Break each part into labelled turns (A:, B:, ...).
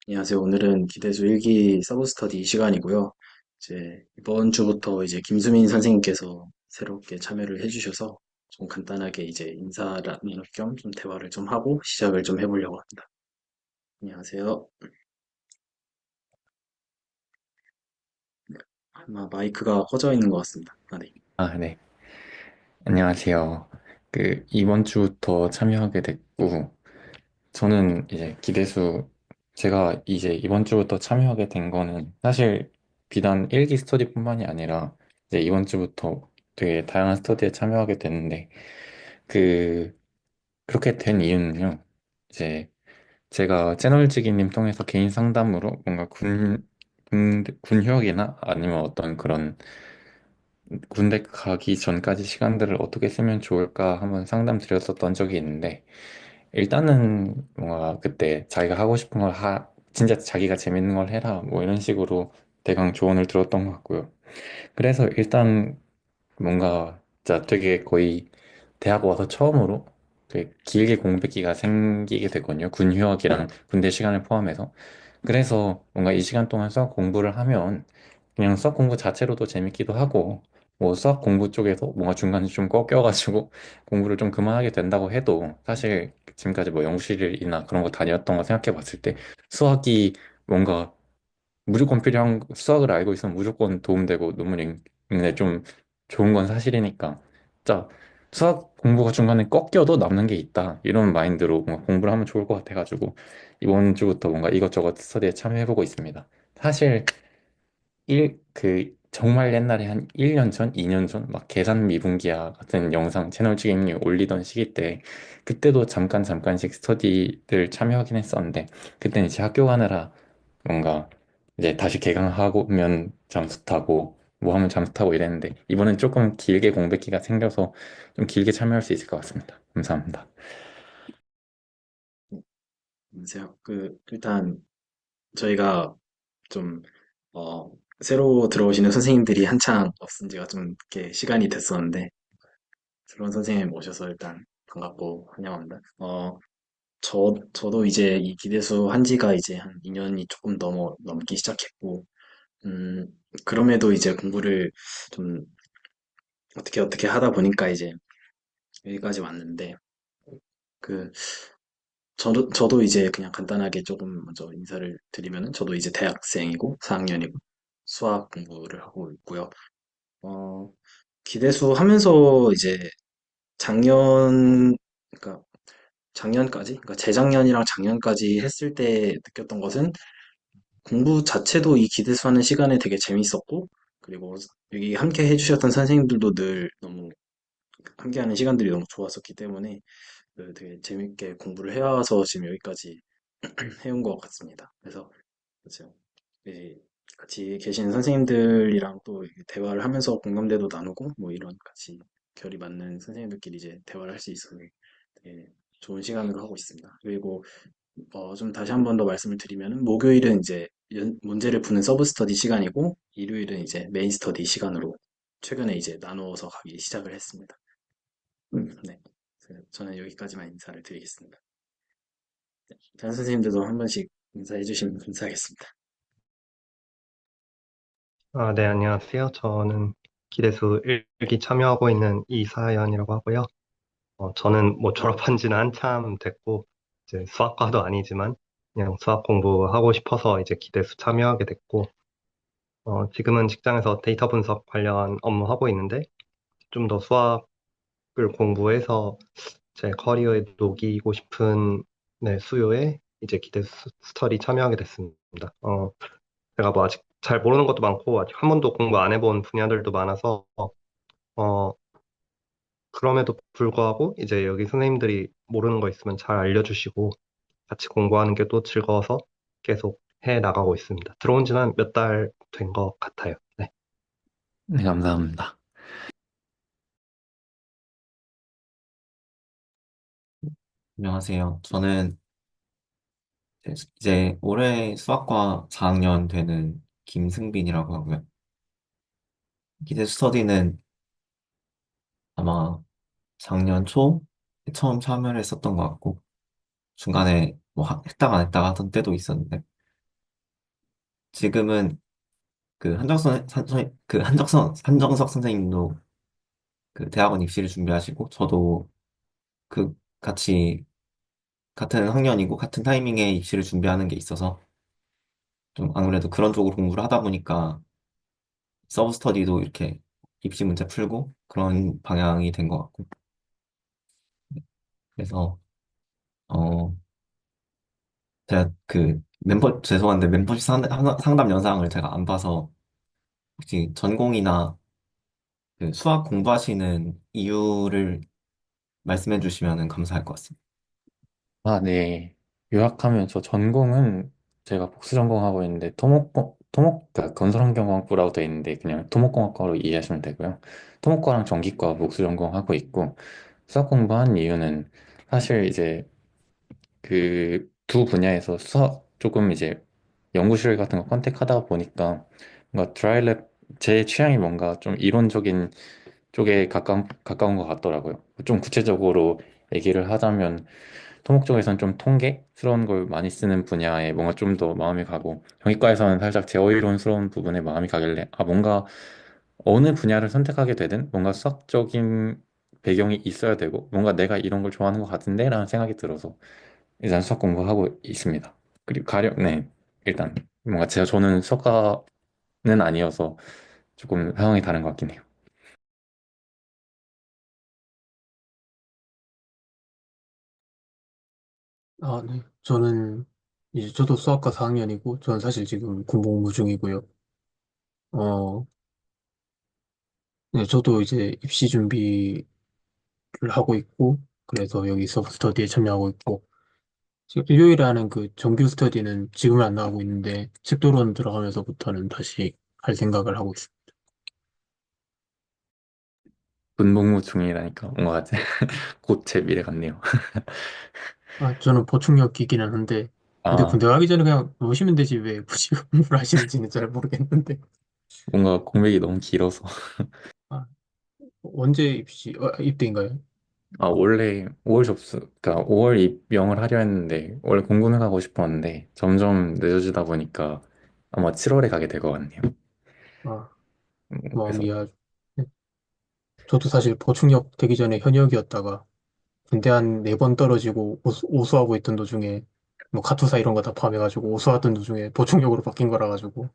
A: 안녕하세요. 오늘은 기대수 일기 서브스터디 시간이고요. 이제 이번 주부터 이제 김수민 선생님께서 새롭게 참여를 해주셔서 좀 간단하게 이제 인사 나눌 겸 좀 대화를 좀 하고 시작을 좀 해보려고 합니다. 안녕하세요. 아마 마이크가 꺼져 있는 것 같습니다. 아, 네.
B: 네. 안녕하세요. 이번 주부터 참여하게 됐고, 저는 이제 제가 이제 이번 주부터 참여하게 된 거는 사실 비단 일기 스터디뿐만이 아니라 이제 이번 주부터 되게 다양한 스터디에 참여하게 됐는데, 그, 그렇게 된 이유는요, 이제 제가 채널지기님 통해서 개인 상담으로 뭔가 군휴학이나 아니면 어떤 그런 군대 가기 전까지 시간들을 어떻게 쓰면 좋을까 한번 상담 드렸었던 적이 있는데 일단은 뭔가 그때 자기가 하고 싶은 진짜 자기가 재밌는 걸 해라 뭐 이런 식으로 대강 조언을 들었던 것 같고요. 그래서 일단 뭔가 진짜 되게 거의 대학 와서 처음으로 되게 길게 공백기가 생기게 됐거든요. 군휴학이랑 군대 시간을 포함해서. 그래서 뭔가 이 시간 동안 수학 공부를 하면 그냥 수학 공부 자체로도 재밌기도 하고 뭐 수학 공부 쪽에서 뭔가 중간에 좀 꺾여가지고 공부를 좀 그만하게 된다고 해도 사실 지금까지 뭐 연구실이나 그런 거 다녔던 거 생각해 봤을 때 수학이 뭔가 무조건 필요한 수학을 알고 있으면 무조건 도움되고 논문 읽는데 좀 좋은 건 사실이니까 자 수학 공부가 중간에 꺾여도 남는 게 있다 이런 마인드로 뭔가 공부를 하면 좋을 것 같아가지고 이번 주부터 뭔가 이것저것 스터디에 참여해보고 있습니다. 사실 정말 옛날에 한 1년 전, 2년 전, 막 계산 미분기야 같은 영상 채널 찍임이 올리던 시기 때, 그때도 잠깐씩 스터디를 참여하긴 했었는데, 그때는 이제 학교 가느라 뭔가 이제 다시 개강하면 잠수 타고, 뭐 하면 잠수 타고 이랬는데, 이번엔 조금 길게 공백기가 생겨서 좀 길게 참여할 수 있을 것 같습니다. 감사합니다.
A: 안녕하세요. 일단 저희가 좀, 새로 들어오시는 선생님들이 한창 없은 지가 좀 이렇게 시간이 됐었는데, 새로운 선생님 모셔서 일단 반갑고 환영합니다. 저도 이제 이 기대수 한 지가 이제 한 2년이 조금 넘기 시작했고, 음, 그럼에도 이제 공부를 좀 어떻게 하다 보니까 이제 여기까지 왔는데, 그, 저도 이제 그냥 간단하게 조금 먼저 인사를 드리면은, 저도 이제 대학생이고, 4학년이고, 수학 공부를 하고 있고요. 어, 기대수 하면서 이제 작년, 그러니까 그러니까 재작년이랑 작년까지 했을 때 느꼈던 것은 공부 자체도 이 기대수하는 시간에 되게 재밌었고, 그리고 여기 함께 해주셨던 선생님들도 늘 너무 함께하는 시간들이 너무 좋았었기 때문에 되게 재밌게 공부를 해와서 지금 여기까지 해온 것 같습니다. 그래서 그렇죠. 이 같이 계신 선생님들이랑 또 이렇게 대화를 하면서 공감대도 나누고 뭐 이런 같이 결이 맞는 선생님들끼리 이제 대화를 할 수 있어서 되게 좋은 시간으로 하고 있습니다. 그리고 좀 다시 한 번 더 말씀을 드리면은 목요일은 이제 문제를 푸는 서브 스터디 시간이고 일요일은 이제 메인 스터디 시간으로 최근에 이제 나누어서 가기 시작을 했습니다. 네. 그래서 저는 여기까지만 인사를 드리겠습니다. 다른 선생님들도 한 번씩 인사해 주시면 감사하겠습니다.
C: 네, 안녕하세요. 저는 기대수 일기 참여하고 있는 이사연이라고 하고요. 저는 뭐 졸업한 지는 한참 됐고, 이제 수학과도 아니지만, 그냥 수학 공부하고 싶어서 이제 기대수 참여하게 됐고, 지금은 직장에서 데이터 분석 관련 업무 하고 있는데, 좀 더 수학을 공부해서 제 커리어에 녹이고 싶은 네, 수요에 이제 기대수 스터디 참여하게 됐습니다. 제가 뭐 아직 잘 모르는 것도 많고, 아직 한 번도 공부 안 해본 분야들도 많아서, 어, 그럼에도 불구하고 이제 여기 선생님들이 모르는 거 있으면 잘 알려주시고 같이 공부하는 게 또 즐거워서 계속 해 나가고 있습니다. 들어온 지는 몇 달 된 것 같아요. 네.
B: 네, 감사합니다.
D: 안녕하세요. 저는 이제 올해 수학과 4학년 되는 김승빈이라고 하고요. 기대 스터디는 아마 작년 초 처음 참여를 했었던 것 같고, 중간에 뭐 했다가 안 했다가 하던 때도 있었는데, 지금은 그 한정석 선생님도 그 대학원 입시를 준비하시고, 저도 그 같이 같은 학년이고 같은 타이밍에 입시를 준비하는 게 있어서 좀 아무래도 그런 쪽으로 공부를 하다 보니까 서브 스터디도 이렇게 입시 문제 풀고 그런 방향이 된 것 같고. 그래서 어 제가 그 죄송한데 멤버십 상담 영상을 제가 안 봐서 혹시 전공이나 그 수학 공부하시는 이유를 말씀해 주시면 감사할 것 같습니다.
B: 아, 네. 요약하면 저 전공은 제가 복수 전공하고 있는데 그러니까 건설환경공학부라고 되어 있는데 그냥 토목공학과로 이해하시면 되고요. 토목과랑 전기과 복수 전공하고 있고 수학 공부한 이유는 사실 이제 그 두 분야에서 수학 조금 이제 연구실 같은 거 컨택하다 보니까 뭔가 드라이랩 제 취향이 뭔가 좀 이론적인 쪽에 가까운 것 같더라고요. 좀 구체적으로 얘기를 하자면 토목 쪽에서는 좀 통계스러운 걸 많이 쓰는 분야에 뭔가 좀 더 마음이 가고 정기과에서는 살짝 제어이론스러운 부분에 마음이 가길래 아 뭔가 어느 분야를 선택하게 되든 뭔가 수학적인 배경이 있어야 되고 뭔가 내가 이런 걸 좋아하는 것 같은데 라는 생각이 들어서 일단 수학 공부하고 있습니다. 그리고 네 일단 뭔가 저는 수학과는 아니어서 조금 상황이 다른 것 같긴 해요.
E: 아, 네. 저도 수학과 4학년이고, 저는 사실 지금 군복무 중이고요. 어, 네, 저도 이제 입시 준비를 하고 있고, 그래서 여기 서브 스터디에 참여하고 있고, 지금 일요일에 하는 그 정규 스터디는 지금은 안 나가고 있는데, 책도론 들어가면서부터는 다시 할 생각을 하고 있습니다.
B: 분복무 중이라니까 뭔가 곧 제 미래 같네요.
E: 아, 저는 보충역이기는 한데, 근데
B: 아
E: 군대 가기 전에 그냥 놓으시면 되지, 왜 굳이 공부를 하시는지는 잘 모르겠는데.
B: 뭔가 공백이 너무 길어서
E: 아, 언제 입대인가요?
B: 아 원래 5월 접수 그러니까 5월 입영을 하려 했는데 원래 공군을 가고 싶었는데 점점 늦어지다 보니까 아마 7월에 가게 될 것 같네요.
E: 아,
B: 그래서
E: 마음이 아주. 저도 사실 보충역 되기 전에 현역이었다가 군대 한 4번 떨어지고 오수하고 있던 도중에 뭐 카투사 이런 거 다 포함해가지고 오수하던 도중에 보충역으로 바뀐 거라 가지고.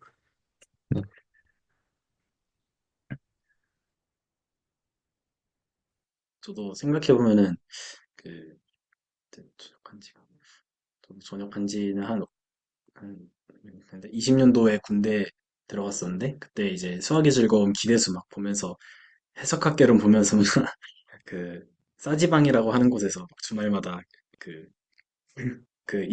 A: 저도 생각해보면은 그 그때 전역한 지는 한 20년도에 군대 들어갔었는데 그때 이제 수학의 즐거움 기대수 막 보면서 해석학개론 보면서 그 싸지방이라고 하는 곳에서 막 주말마다 그, 그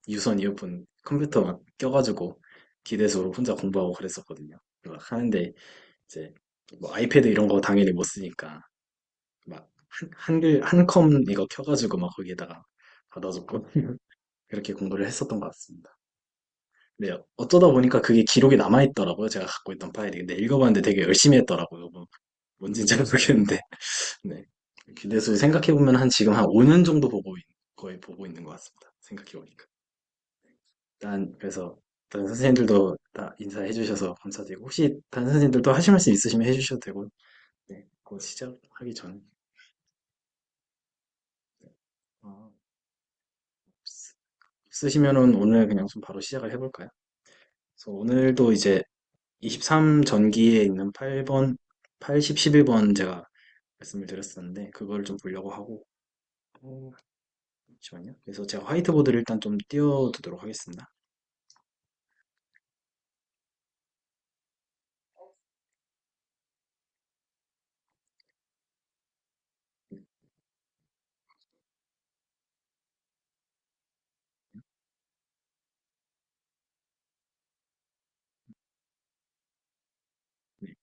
A: 유선 이어폰 컴퓨터 막 껴가지고 기대서 혼자 공부하고 그랬었거든요. 막 하는데 이제 뭐 아이패드 이런 거 당연히 못 쓰니까 막 한글 한컴 이거 켜가지고 막 거기에다가 받아줬고 그렇게 공부를 했었던 것 같습니다. 네, 어쩌다 보니까 그게 기록이 남아있더라고요. 제가 갖고 있던 파일이. 근데 읽어봤는데 되게 열심히 했더라고요. 뭐, 뭔지는 잘 모르겠는데. 네. 기대수 생각해보면 지금 한 5년 정도 거의 보고 있는 것 같습니다. 생각해보니까. 그래서 다른 선생님들도 다 인사해 주셔서 감사드리고, 혹시 다른 선생님들도 하실 말씀 있으시면 해주셔도 되고, 네. 곧 시작하기 전에. 어, 없으시면은 오늘 그냥 좀 바로 시작을 해볼까요? 그래서 오늘도 이제 23 전기에 있는 8번, 80, 11번 제가 말씀을 드렸었는데, 그걸 좀 보려고 하고, 어, 잠시만요. 그래서 제가 화이트보드를 일단 좀 띄워두도록 하겠습니다. 네,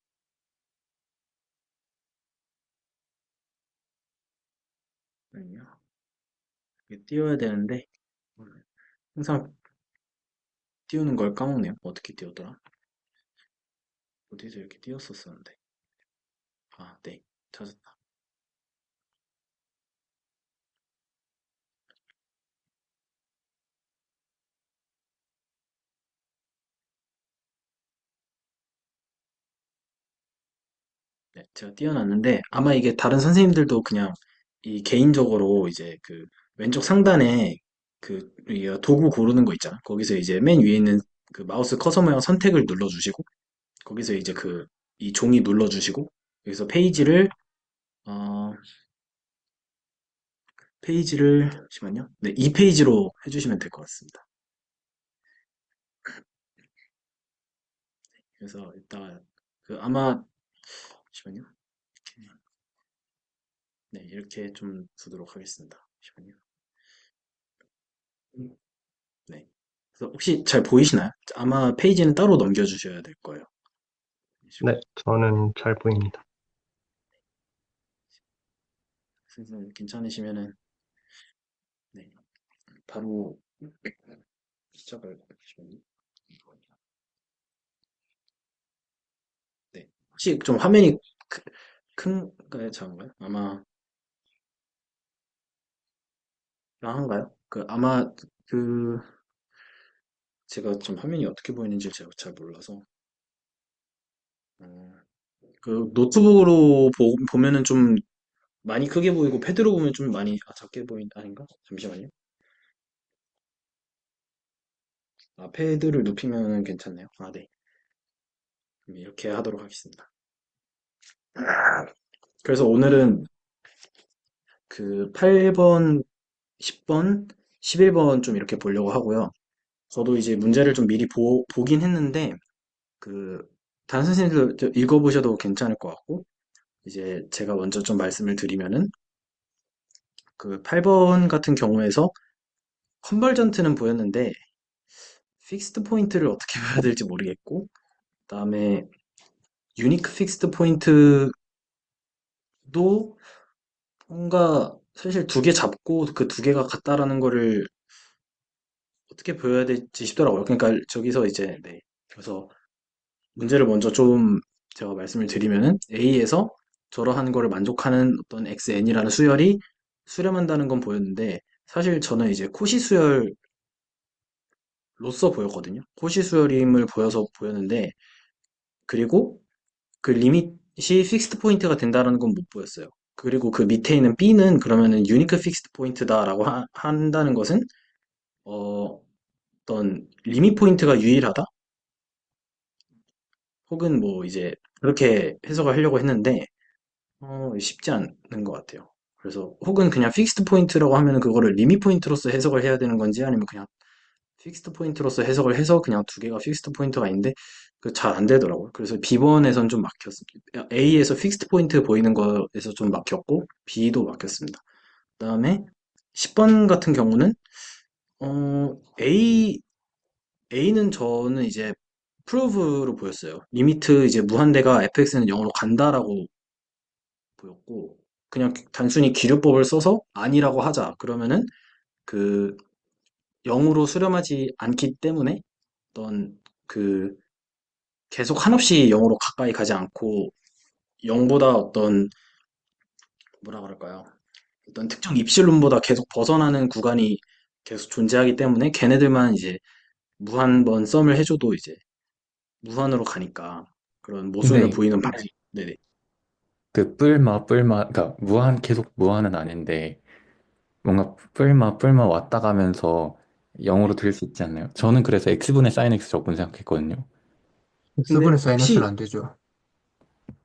A: 잠깐만요. 이게 띄워야 되는데, 항상 띄우는 걸 까먹네요. 어떻게 띄웠더라? 어디서 이렇게 띄웠었었는데. 아, 네. 찾았다. 네, 제가 띄워놨는데 아마 이게 다른 선생님들도 그냥 이 개인적으로 이제 그 왼쪽 상단에 이 도구 고르는 거 있잖아. 거기서 이제 맨 위에 있는 그 마우스 커서 모양 선택을 눌러주시고 거기서 이제 이 종이 눌러주시고 여기서 어, 잠시만요. 네, 2페이지로 해주시면 될 것 같습니다. 그래서 이따가 아마 잠시만요. 네, 이렇게 좀 두도록 하겠습니다. 잠시만요. 네. 그래서 혹시 잘 보이시나요? 아마 페이지는 따로 넘겨주셔야 될 거예요.
C: 네, 저는 잘 보입니다.
A: 선생님 괜찮으시면은 네, 바로 시작을 잠시만요. 네. 혹시 좀 화면이 큰가요? 작은가요? 아마 양한가요? 아마 그 제가 좀 화면이 어떻게 보이는지 제가 잘 몰라서 어, 노트북으로 보면은 좀 많이 크게 보이고 패드로 보면 좀 많이 작게 보인 아닌가? 잠시만요. 패드를 눕히면 괜찮네요. 네. 그럼 이렇게 하도록 하겠습니다. 그래서 오늘은 8번, 10번, 11번 좀 이렇게 보려고 하고요. 저도 이제 문제를 좀 미리 보긴 했는데 그 다른 선생님들 읽어보셔도 괜찮을 것 같고 이제 제가 먼저 좀 말씀을 드리면은 8번 같은 경우에서 컨벌전트는 보였는데 픽스드 포인트를 어떻게 봐야 될지 모르겠고 그다음에 유니크 픽스드 포인트도 뭔가 사실 두 개 잡고 그 두 개가 같다라는 거를 어떻게 보여야 될지 싶더라고요. 그러니까 저기서 이제 네. 그래서 문제를 먼저 좀 제가 말씀을 드리면은 A에서 저러한 거를 만족하는 어떤 XN이라는 수열이 수렴한다는 건 보였는데 사실 저는 이제 코시 수열로서 보였거든요. 코시 수열임을 보여서 보였는데 그리고 그 리밋이 픽스드 포인트가 된다는 건 못 보였어요. 그리고 그 밑에 있는 B는 그러면은 유니크 픽스드 포인트다라고 한다는 것은 어, 어떤 리밋 포인트가 유일하다? 혹은 뭐 이제 그렇게 해석을 하려고 했는데 쉽지 않은 것 같아요. 그래서 혹은 그냥 픽스드 포인트라고 하면 그거를 리밋 포인트로서 해석을 해야 되는 건지 아니면 그냥 픽스드 포인트로서 해석을 해서 그냥 두 개가 픽스드 포인트가 있는데 그 잘 안 되더라고요. 그래서 B번에선 좀 막혔습니다. A에서 픽스드 포인트 보이는 거에서 좀 막혔고 B도 막혔습니다. 그다음에 10번 같은 경우는 A는 저는 이제 프로브로 보였어요. 리미트 이제 무한대가 fx는 0으로 간다라고 보였고 그냥 단순히 기류법을 써서 아니라고 하자. 그러면은 그 0으로 수렴하지 않기 때문에 어떤 그 계속 한없이 0으로 가까이 가지 않고 0보다 어떤 뭐라 그럴까요? 어떤 특정 입실론보다 계속 벗어나는 구간이 계속 존재하기 때문에 걔네들만 이제 무한 번 썸을 해줘도 이제 무한으로 가니까 그런 모순을
B: 근데
A: 보이는 방식. 네네.
B: 그러니까 계속 무한은 아닌데, 뭔가 왔다 가면서 0으로 들릴 수 있지 않나요? 저는 그래서 x분의 sin x 적분 생각했거든요.
A: 근데
E: X분의 사이너스는
A: 혹시
E: 안 되죠.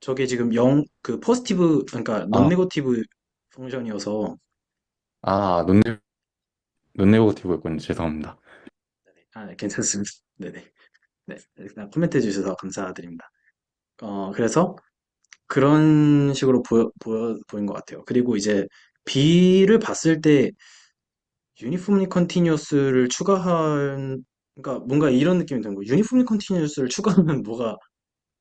A: 저게 지금 0, 포지티브, 그러니까 논
B: 아,
A: 네거티브 펑션이어서
B: 아, 논네거티브였군요. 죄송합니다.
A: 네, 괜찮습니다. 네네. 네, 일단 코멘트 해주셔서 감사드립니다. 그래서 그런 식으로 보인 것 같아요. 그리고 이제 B를 봤을 때 유니폼리 컨티뉴어스를 그러니까 뭔가 이런 느낌이 드는 거예요. 유니폼리 컨티뉴어스를 추가하면 뭐가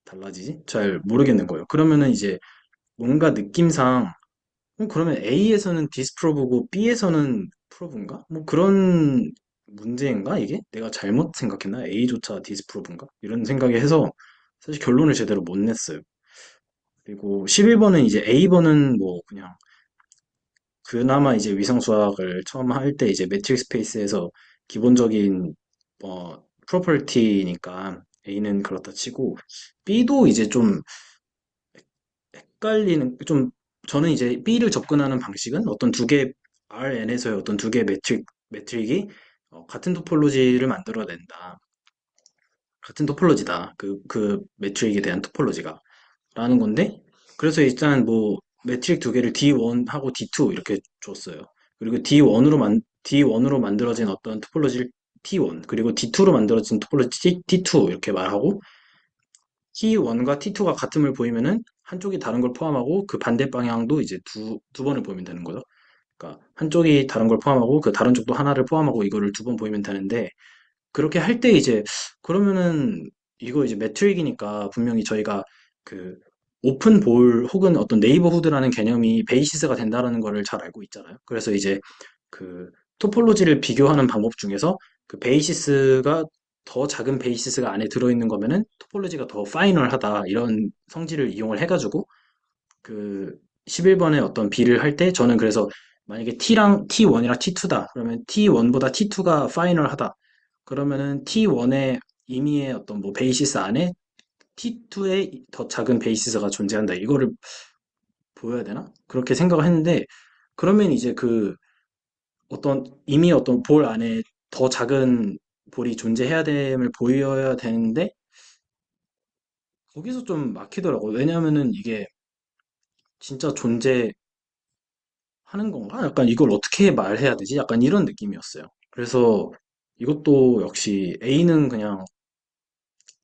A: 달라지지? 잘 모르겠는 거예요. 그러면은 이제 뭔가 느낌상 그러면 A에서는 디스프로브고 B에서는 프로브인가? 뭐 그런 문제인가 이게? 내가 잘못 생각했나? A조차 디스프로브인가? 이런 생각이 해서 사실 결론을 제대로 못 냈어요. 그리고 11번은 이제 A번은 뭐 그냥 그나마 이제 위성수학을 처음 할 때 이제 매트릭 스페이스에서 기본적인 프로퍼티니까 A는 그렇다 치고 B도 이제 좀 저는 이제 B를 접근하는 방식은 어떤 두 개, RN에서의 어떤 두 개의 매트릭이 같은 토폴로지를 만들어낸다. 같은 토폴로지다. 그 매트릭에 대한 토폴로지가. 라는 건데, 그래서 일단 뭐, 매트릭 두 개를 D1하고 D2 이렇게 줬어요. 그리고 D1으로 만들어진 어떤 토폴로지를 T1, 그리고 D2로 만들어진 토폴로지 T2 이렇게 말하고, T1과 T2가 같음을 보이면은 한쪽이 다른 걸 포함하고 그 반대 방향도 이제 두 번을 보이면 되는 거죠. 그러니까 한쪽이 다른 걸 포함하고 그 다른 쪽도 하나를 포함하고 이거를 두 번 보이면 되는데, 그렇게 할 때 이제 그러면은 이거 이제 매트릭이니까 분명히 저희가 그 오픈 볼 혹은 어떤 네이버후드라는 개념이 베이시스가 된다라는 거를 잘 알고 있잖아요. 그래서 이제 그 토폴로지를 비교하는 방법 중에서 그 베이시스가 더 작은 베이시스가 안에 들어있는 거면은 토폴로지가 더 파이널하다 이런 성질을 이용을 해가지고 그 11번에 어떤 B를 할 때 저는 그래서 만약에 T랑 T1이랑 T2다. 그러면 T1보다 T2가 파이널하다. 그러면은 T1의 임의의 어떤 뭐 베이시스 안에 T2의 더 작은 베이시스가 존재한다. 이거를 보여야 되나? 그렇게 생각을 했는데 그러면 이제 그 어떤 이미 어떤 볼 안에 더 작은 볼이 존재해야 됨을 보여야 되는데 거기서 좀 막히더라고요. 왜냐하면은 이게 진짜 존재 하는 건가? 약간 이걸 어떻게 말해야 되지? 약간 이런 느낌이었어요. 그래서 이것도 역시 A는 그냥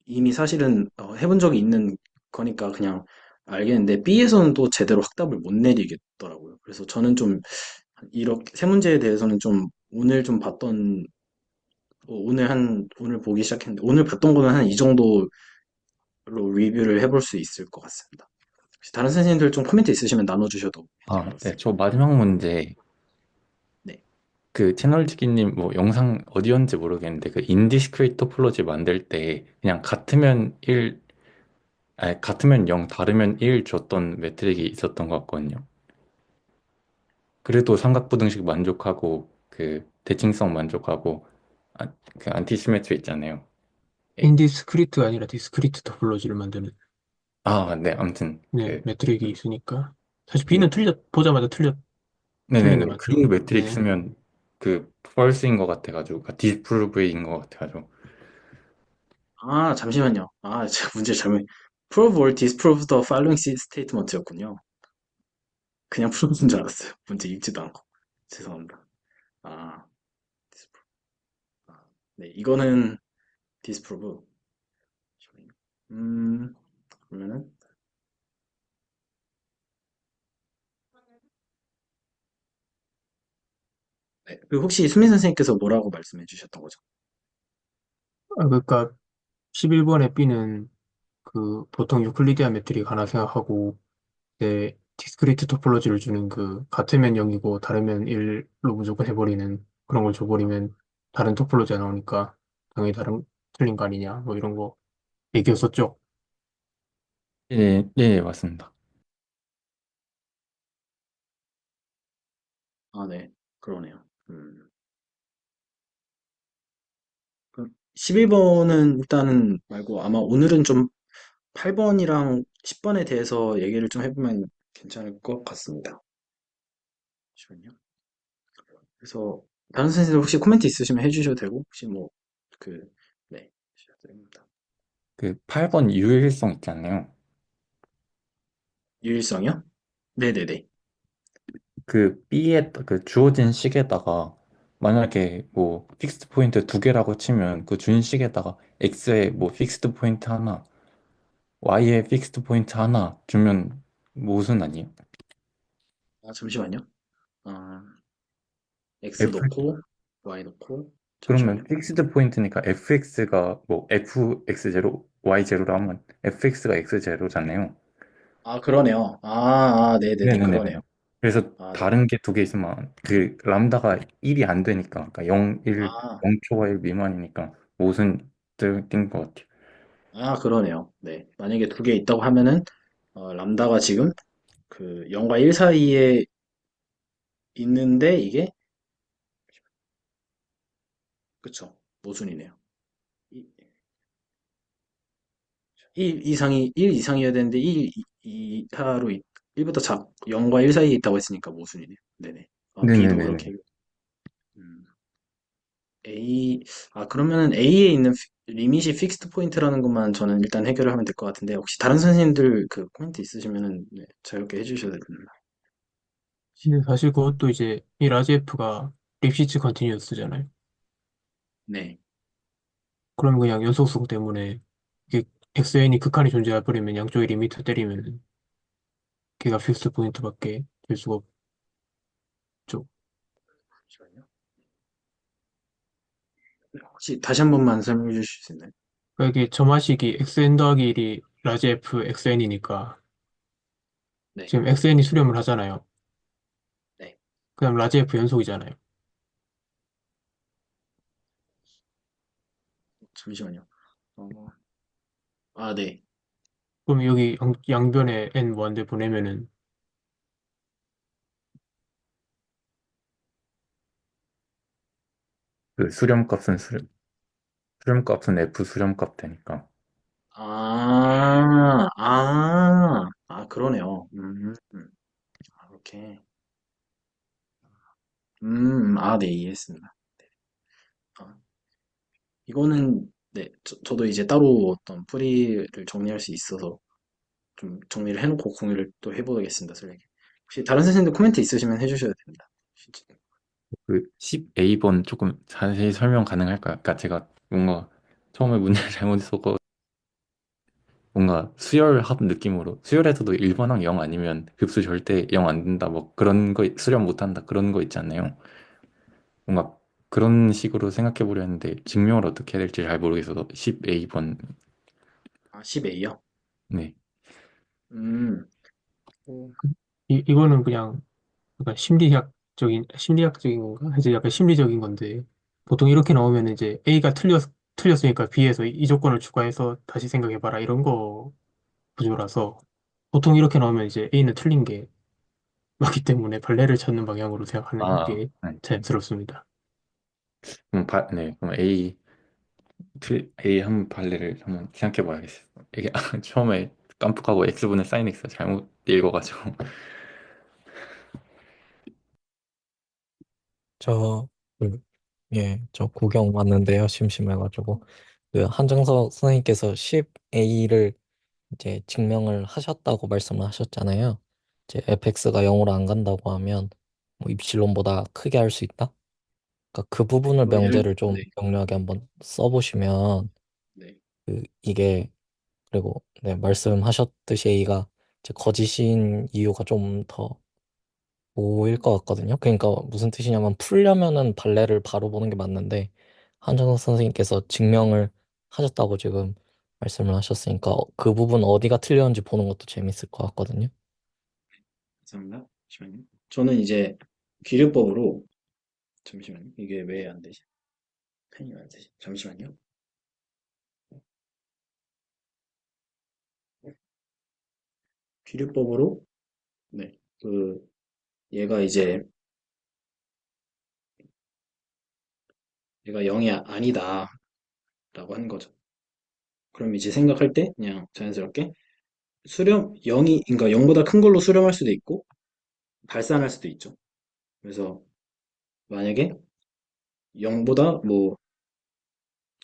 A: 이미 사실은 해본 적이 있는 거니까 그냥 알겠는데 B에서는 또 제대로 확답을 못 내리겠더라고요. 그래서 저는 좀 이렇게 세 문제에 대해서는 좀 오늘 좀 봤던 오늘 보기 시작했는데 오늘 봤던 거는 한 이 정도로 리뷰를 해볼 수 있을 것 같습니다. 혹시 다른 선생님들 좀 코멘트 있으시면 나눠주셔도
B: 아, 네,
A: 괜찮겠습니다.
B: 저 마지막 문제
A: 네.
B: 그 채널지기님 뭐 영상 어디였는지 모르겠는데 그 인디스크릿 토폴로지 만들 때 그냥 같으면 1, 아니 같으면 0, 다르면 1 줬던 매트릭이 있었던 것 같거든요. 그래도 삼각부등식 만족하고 그 대칭성 만족하고 그 안티시메트리 있잖아요.
E: 인디스크리트가 아니라 디스크리트 토폴로지를 만드는
B: 아, 네, 아무튼
E: 네,
B: 그
E: 매트릭이 있으니까. 사실
B: 네,
E: B는 보자마자 틀린 게
B: 네네네. 그
E: 맞죠.
B: 매트릭
E: 네.
B: 쓰면 그 펄스인 것 같아가지고 디스프로브인 것 같아가지고
A: 아, 잠시만요. 아, 제가 문제 잘못. Prove or disprove the following statement였군요. 그냥 prove인 줄 알았어요. 문제 읽지도 않고. 죄송합니다. 아, disprove. 아, 네, 이거는 disprove. 잠시만요. 그러면은, 네, 그 혹시 수민 선생님께서 뭐라고 말씀해 주셨던 거죠?
E: 그러니까 11번의 B는 그 보통 유클리디안 매트릭 하나 생각하고 이제 디스크리트 토폴로지를 주는 그 같으면 0이고 다르면 1로 무조건 해버리는 그런 걸 줘버리면 다른 토폴로지가 나오니까 당연히 틀린 거 아니냐 뭐 이런 거 얘기했었죠.
B: 예, 예, 맞습니다.
A: 아, 네, 그러네요. 11번은 일단은 말고 아마 오늘은 좀 8번이랑 10번에 대해서 얘기를 좀 해보면 괜찮을 것 같습니다. 잠시만요. 그래서 다른 선생님들 혹시 코멘트 있으시면 해주셔도 되고 혹시 뭐 그 네, 주셔도 됩니다.
B: 그 8번 유일성 있잖아요.
A: 유일성이요? 네네네.
B: 그 B에 그 주어진 식에다가 만약에 뭐 픽스드 포인트 두 개라고 치면 그 준 식에다가 X에 뭐 픽스드 포인트 하나, Y에 픽스드 포인트 하나 주면 무슨 아니에요?
A: 아 잠시만요. 아, X
B: F
A: 넣고 Y 넣고
B: 그러면
A: 잠시만요.
B: 픽스드 포인트니까 fx가 뭐 fx0, y0로 하면 fx가 x0잖아요.
A: 아 그러네요. 네네네
B: 네네네.
A: 그러네요.
B: 그래서
A: 아 네.
B: 다른 게 두 개 있으면 그 람다가 1이 안 되니까 그러니까 0, 1,
A: 아,
B: 0초과 1 미만이니까 무슨 뜻인 것 같아요.
A: 그러네요. 네. 만약에 두 개 있다고 하면은 람다가 지금 그 0과 1 사이에 있는데 이게 그쵸. 모순이네요. 1 이상이어야 되는데 1 이하로 1부터 0과 1 사이에 있다고 했으니까 모순이네요. 네네. B도
B: 네네네네.
A: 그렇게. 음, A, 그러면은 A에 있는 리밋이 픽스드 포인트라는 것만 저는 일단 해결을 하면 될 것 같은데, 혹시 다른 선생님들 그 코멘트 있으시면은, 네, 자유롭게 해주셔야 됩니다.
E: 근데 사실 그것도 이제 이 라지 F가 립시츠 컨티뉴어스잖아요.
A: 네.
E: 그러면 그냥 연속성 때문에 이게 XN이 극한이 존재해버리면 양쪽에 리미터 때리면 걔가 픽스 포인트밖에 될 수가 없죠.
A: 잠시만요. 네, 혹시 다시 한 번만 설명해 주실 수 있나요?
E: 그러니까 이게 점화식이 XN 더하기 1이 라지 F XN이니까
A: 네.
E: 지금 XN이 수렴을 하잖아요.
A: 네.
E: 그다음 라지 F 연속이잖아요.
A: 잠시만요. 어, 네.
E: 그럼 여기 양변에 N 무한대 보내면은
B: 그 수렴값은 F 수렴값 되니까.
A: 그러네요. 그렇게. 네, 이해했습니다. 아, 이거는, 네, 저도 이제 따로 어떤 풀이를 정리할 수 있어서 좀 정리를 해놓고 공유를 또 해보겠습니다, 설레게. 혹시 다른 선생님들 코멘트 있으시면 해주셔야 됩니다. 진짜.
B: 그 10A번 조금 자세히 설명 가능할까요? 그러니까 제가 뭔가 처음에 문제를 잘못했고 뭔가 수열합 느낌으로 수열에서도 1번항 0 아니면 급수 절대 0 안 된다 뭐 그런 거 수렴 못 한다 그런 거 있지 않나요? 뭔가 그런 식으로 생각해 보려 했는데 증명을 어떻게 해야 될지 잘 모르겠어서 10A번
A: 10A요?
B: 네.
A: 음, 어,
E: 이거는 그냥 약간 심리학적인 건가? 이제 약간 심리적인 건데 보통 이렇게 나오면 이제 A가 틀렸으니까 B에서 이 조건을 추가해서 다시 생각해봐라 이런 거 구조라서 보통 이렇게 나오면 이제 A는 틀린 게 맞기 때문에 발레를 찾는 방향으로 생각하는 게
B: 네.
E: 자연스럽습니다.
B: 그럼 A 한 발레를 한번 생각해 봐야겠어요. 이게 처음에 깜빡하고 X분의 사인 X 잘못 읽어가지고
F: 저, 저 구경 왔는데요. 심심해가지고. 그 한정석 선생님께서 10A를 이제 증명을 하셨다고 말씀을 하셨잖아요. 이제 fx가 0으로 안 간다고 하면 뭐 입실론보다 크게 할 수 있다? 그러니까 그 부분을
A: 뭐
F: 명제를
A: 네,
F: 좀 명료하게 한번 써보시면
A: 네.
F: 이게 그리고 네, 말씀하셨듯이 A가 이제 거짓인 이유가 좀 더 보일 것 같거든요. 그러니까 무슨 뜻이냐면 풀려면은 발레를 바로 보는 게 맞는데 한정석 선생님께서 증명을 하셨다고 지금 말씀을 하셨으니까 그 부분 어디가 틀렸는지 보는 것도 재밌을 것 같거든요.
A: 감사합니다. 잠시만요. 저는 이제 귀류법으로, 잠시만요. 이게 왜 안 되지? 펜이 왜 안 되지? 잠시만요. 귀류법으로, 네, 얘가 이제, 얘가 0이 아니다. 라고 하는 거죠. 그럼 이제 생각할 때, 그냥 자연스럽게, 그러니까 0보다 큰 걸로 수렴할 수도 있고, 발산할 수도 있죠. 그래서, 만약에 0보다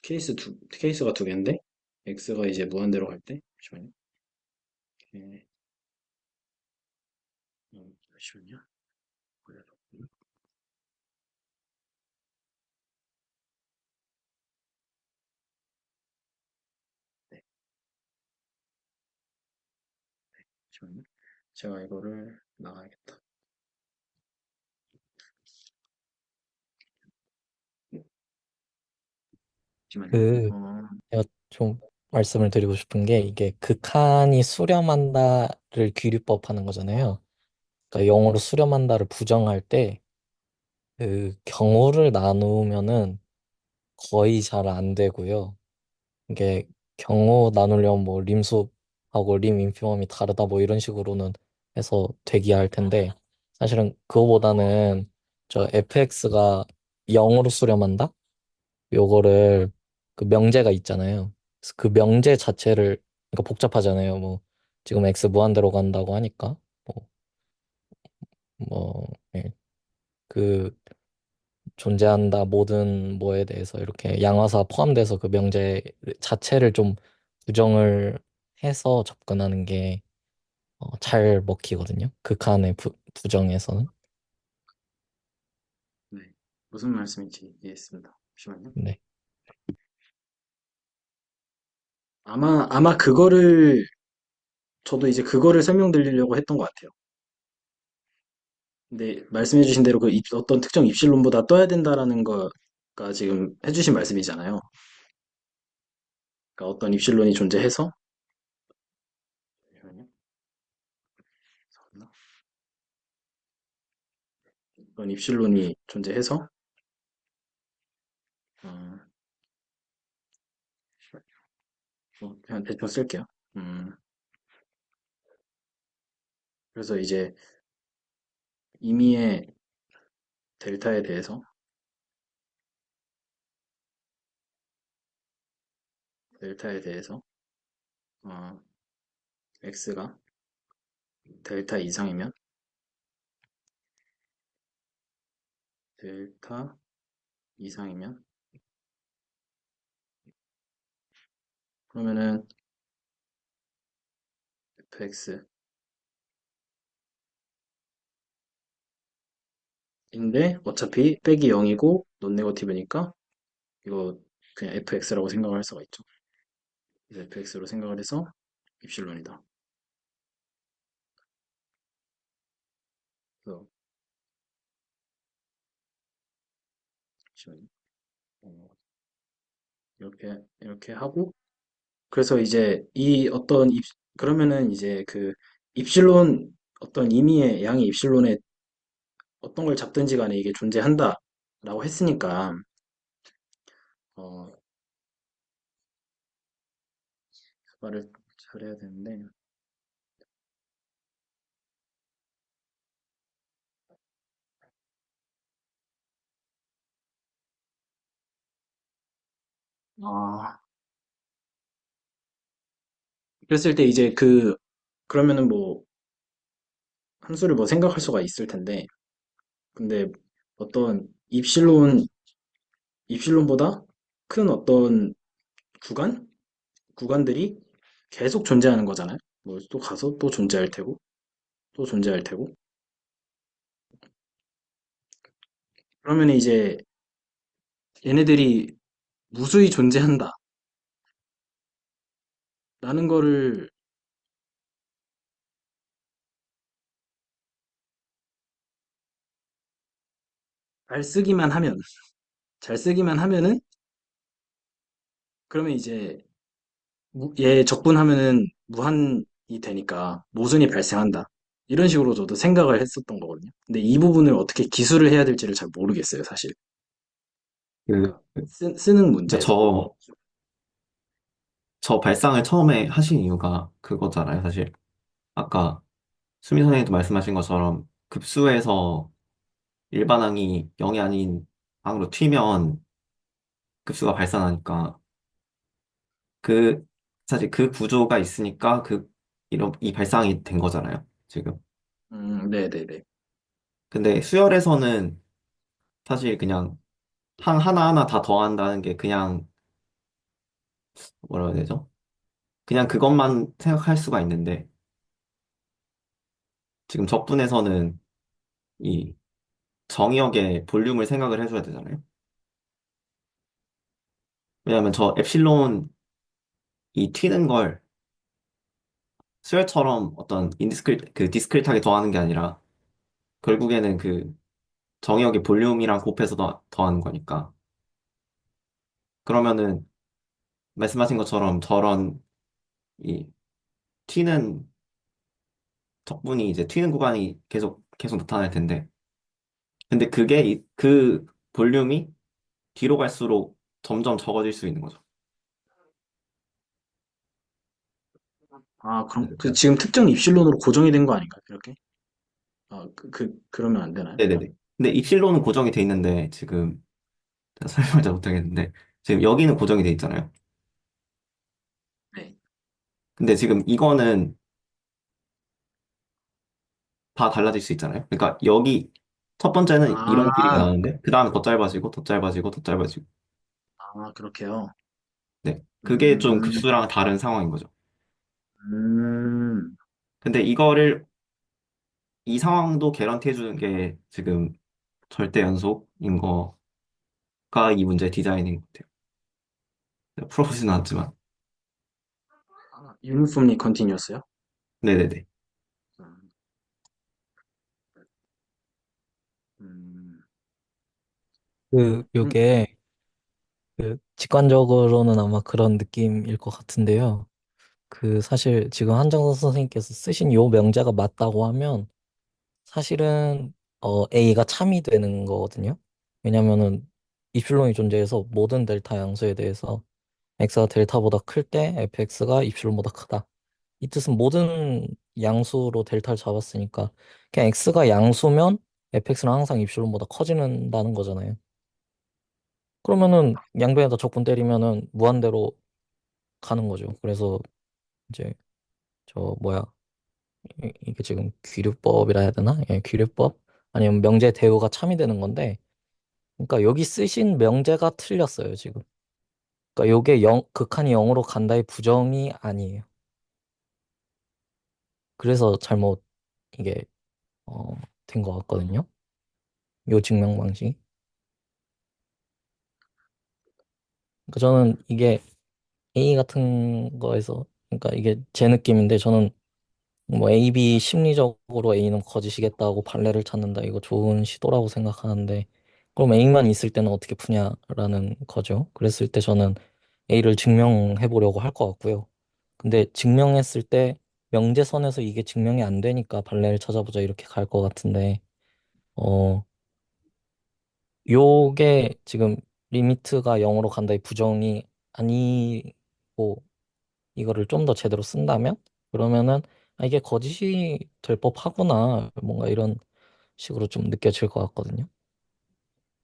A: 케이스가 두 개인데, x가 이제 무한대로 갈 때, 잠시만요. 네, 잠시만요. 네, 잠시만요. 제가 이거를 나가야겠다. 잠시만요.
F: 그 제가 좀 말씀을 드리고 싶은 게 이게 극한이 수렴한다를 귀류법 하는 거잖아요. 그러니까 영어로 수렴한다를 부정할 때 그 경우를 나누면은 거의 잘 안 되고요. 이게 경우 나누려면 뭐 림수하고 림 인피멈이 다르다 뭐 이런 식으로는 해서 되기야 할 텐데 사실은 그거보다는 저 fx가 0으로 수렴한다? 요거를 그 명제가 있잖아요. 그래서 그 명제 자체를 그러니까 복잡하잖아요. 뭐 지금 x 무한대로 간다고 하니까 뭐, 예, 그 존재한다 모든 뭐에 대해서 이렇게 양화사 포함돼서 그 명제 자체를 좀 부정을 해서 접근하는 게 잘 먹히거든요. 극한의 부정에서는.
A: 네. 무슨 말씀인지 이해했습니다. 잠시만요.
F: 네.
A: 아마 그거를, 저도 이제 그거를 설명드리려고 했던 것 같아요. 근데 말씀해주신 대로 어떤 특정 입실론보다 떠야 된다라는 거가 지금 해주신 말씀이잖아요. 그러니까 어떤 입실론이 존재해서, 잠시만요. 어떤 입실론이 존재해서, 어, 그냥 대충 쓸게요. 음, 그래서 이제 임의의 델타에 대해서, 델타에 대해서, 어, x가 델타 이상이면, 델타 이상이면, 그러면은 fx인데 어차피 빼기 0이고 논 네거티브니까 이거 그냥 fx라고 생각을 할 수가 있죠. 그래서 fx로 생각을 해서 입실론이다. 그래서 잠시만요. 어, 이렇게 하고, 그래서 이제 그러면은 이제 그 입실론, 어떤 임의의 양의 입실론에 어떤 걸 잡든지 간에 이게 존재한다라고 했으니까, 어, 말을 잘해야 되는데, 아, 그랬을 때 이제 그러면은 뭐, 함수를 뭐 생각할 수가 있을 텐데, 근데 어떤 입실론보다 큰 어떤 구간? 구간들이 계속 존재하는 거잖아요. 뭐 또 가서 또 존재할 테고, 또 존재할 테고. 그러면 이제 얘네들이 무수히 존재한다. 라는 거를 잘 쓰기만 하면, 잘 쓰기만 하면은, 그러면 이제 얘 적분하면은 무한이 되니까 모순이 발생한다. 이런 식으로 저도 생각을 했었던 거거든요. 근데 이 부분을 어떻게 기술을 해야 될지를 잘 모르겠어요, 사실.
D: 그,
A: 그러니까 쓰는
D: 그러니까
A: 문제에서.
D: 저 발상을 처음에 하신 이유가 그거잖아요, 사실. 아까 수미 선생님도 말씀하신 것처럼 급수에서 일반항이 0이 아닌 항으로 튀면 급수가 발산하니까 그 사실 그 구조가 있으니까 이 발상이 된 거잖아요, 지금.
A: 네네네.
D: 근데 수열에서는 사실 그냥 항 하나하나 다 더한다는 게 그냥 뭐라 해야 되죠? 그냥 그것만 생각할 수가 있는데 지금 적분에서는 이 정의역의 볼륨을 생각을 해줘야 되잖아요. 왜냐하면 저 엡실론 이 튀는 걸 수열처럼 어떤 디스크릿하게 더하는 게 아니라 결국에는 그 정의역의 볼륨이랑 곱해서 더하는 거니까. 그러면은 말씀하신 것처럼 저런 이 튀는 적분이 이제 튀는 구간이 계속 나타날 텐데. 근데 그 볼륨이 뒤로 갈수록 점점 적어질 수 있는 거죠.
A: 아, 그럼 지금 특정 입실론으로 고정이 된 거 아닌가요? 이렇게? 그러면 안 되나요?
D: 네네네. 근데 입실로는 고정이 돼 있는데 지금 설명을 잘 못하겠는데 지금 여기는 고정이 돼 있잖아요.
A: 네.
D: 근데 지금 이거는 다 달라질 수 있잖아요. 그러니까 여기 첫 번째는 이런 길이가
A: 아,
D: 나오는데 그 다음에 더 짧아지고 더 짧아지고 더 짧아지고.
A: 그렇게요.
D: 네. 그게 좀
A: 음,
D: 급수랑 다른 상황인 거죠.
A: 음,
D: 근데 이 상황도 개런티 해주는 게 지금 절대 연속인 거가 이 문제의 디자인인 것 같아요. 풀어보진 않았지만.
A: 유니폼리 컨티뉴어스요?
D: 네네네.
A: 음, 음, 음,
F: 요게, 직관적으로는 아마 그런 느낌일 것 같은데요. 사실 지금 한정선 선생님께서 쓰신 요 명제가 맞다고 하면 사실은 A가 참이 되는 거거든요. 왜냐면은 입실론이 존재해서 모든 델타 양수에 대해서 x가 델타보다 클 때 fx가 입실론보다 크다. 이 뜻은 모든 양수로 델타를 잡았으니까 그냥 x가 양수면 fx는 항상 입실론보다 커지는다는 거잖아요. 그러면은 양변에다 적분 때리면은 무한대로 가는 거죠. 그래서 이제 저 뭐야 이게 지금 귀류법이라 해야 되나? 예, 귀류법 아니면 명제 대우가 참이 되는 건데 그러니까 여기 쓰신 명제가 틀렸어요, 지금. 그러니까 요게 극한이 0으로 간다의 부정이 아니에요. 그래서 잘못 이게 어, 된 것 같거든요. 요 증명 방식이. 그러니까 저는 이게 A 같은 거에서 그러니까 이게 제 느낌인데 저는 뭐 A, B 심리적으로 A는 거짓이겠다고 판례를 찾는다. 이거 좋은 시도라고 생각하는데 그럼 A만 있을 때는 어떻게 푸냐라는 거죠. 그랬을 때 저는 A를 증명해 보려고 할 것 같고요. 근데 증명했을 때 명제선에서 이게 증명이 안 되니까 판례를 찾아보자 이렇게 갈 것 같은데 어 요게 지금 리미트가 0으로 간다의 부정이 아니고 이거를 좀 더 제대로 쓴다면 그러면은 이게 거짓이 될 법하구나 뭔가 이런 식으로 좀 느껴질 것 같거든요.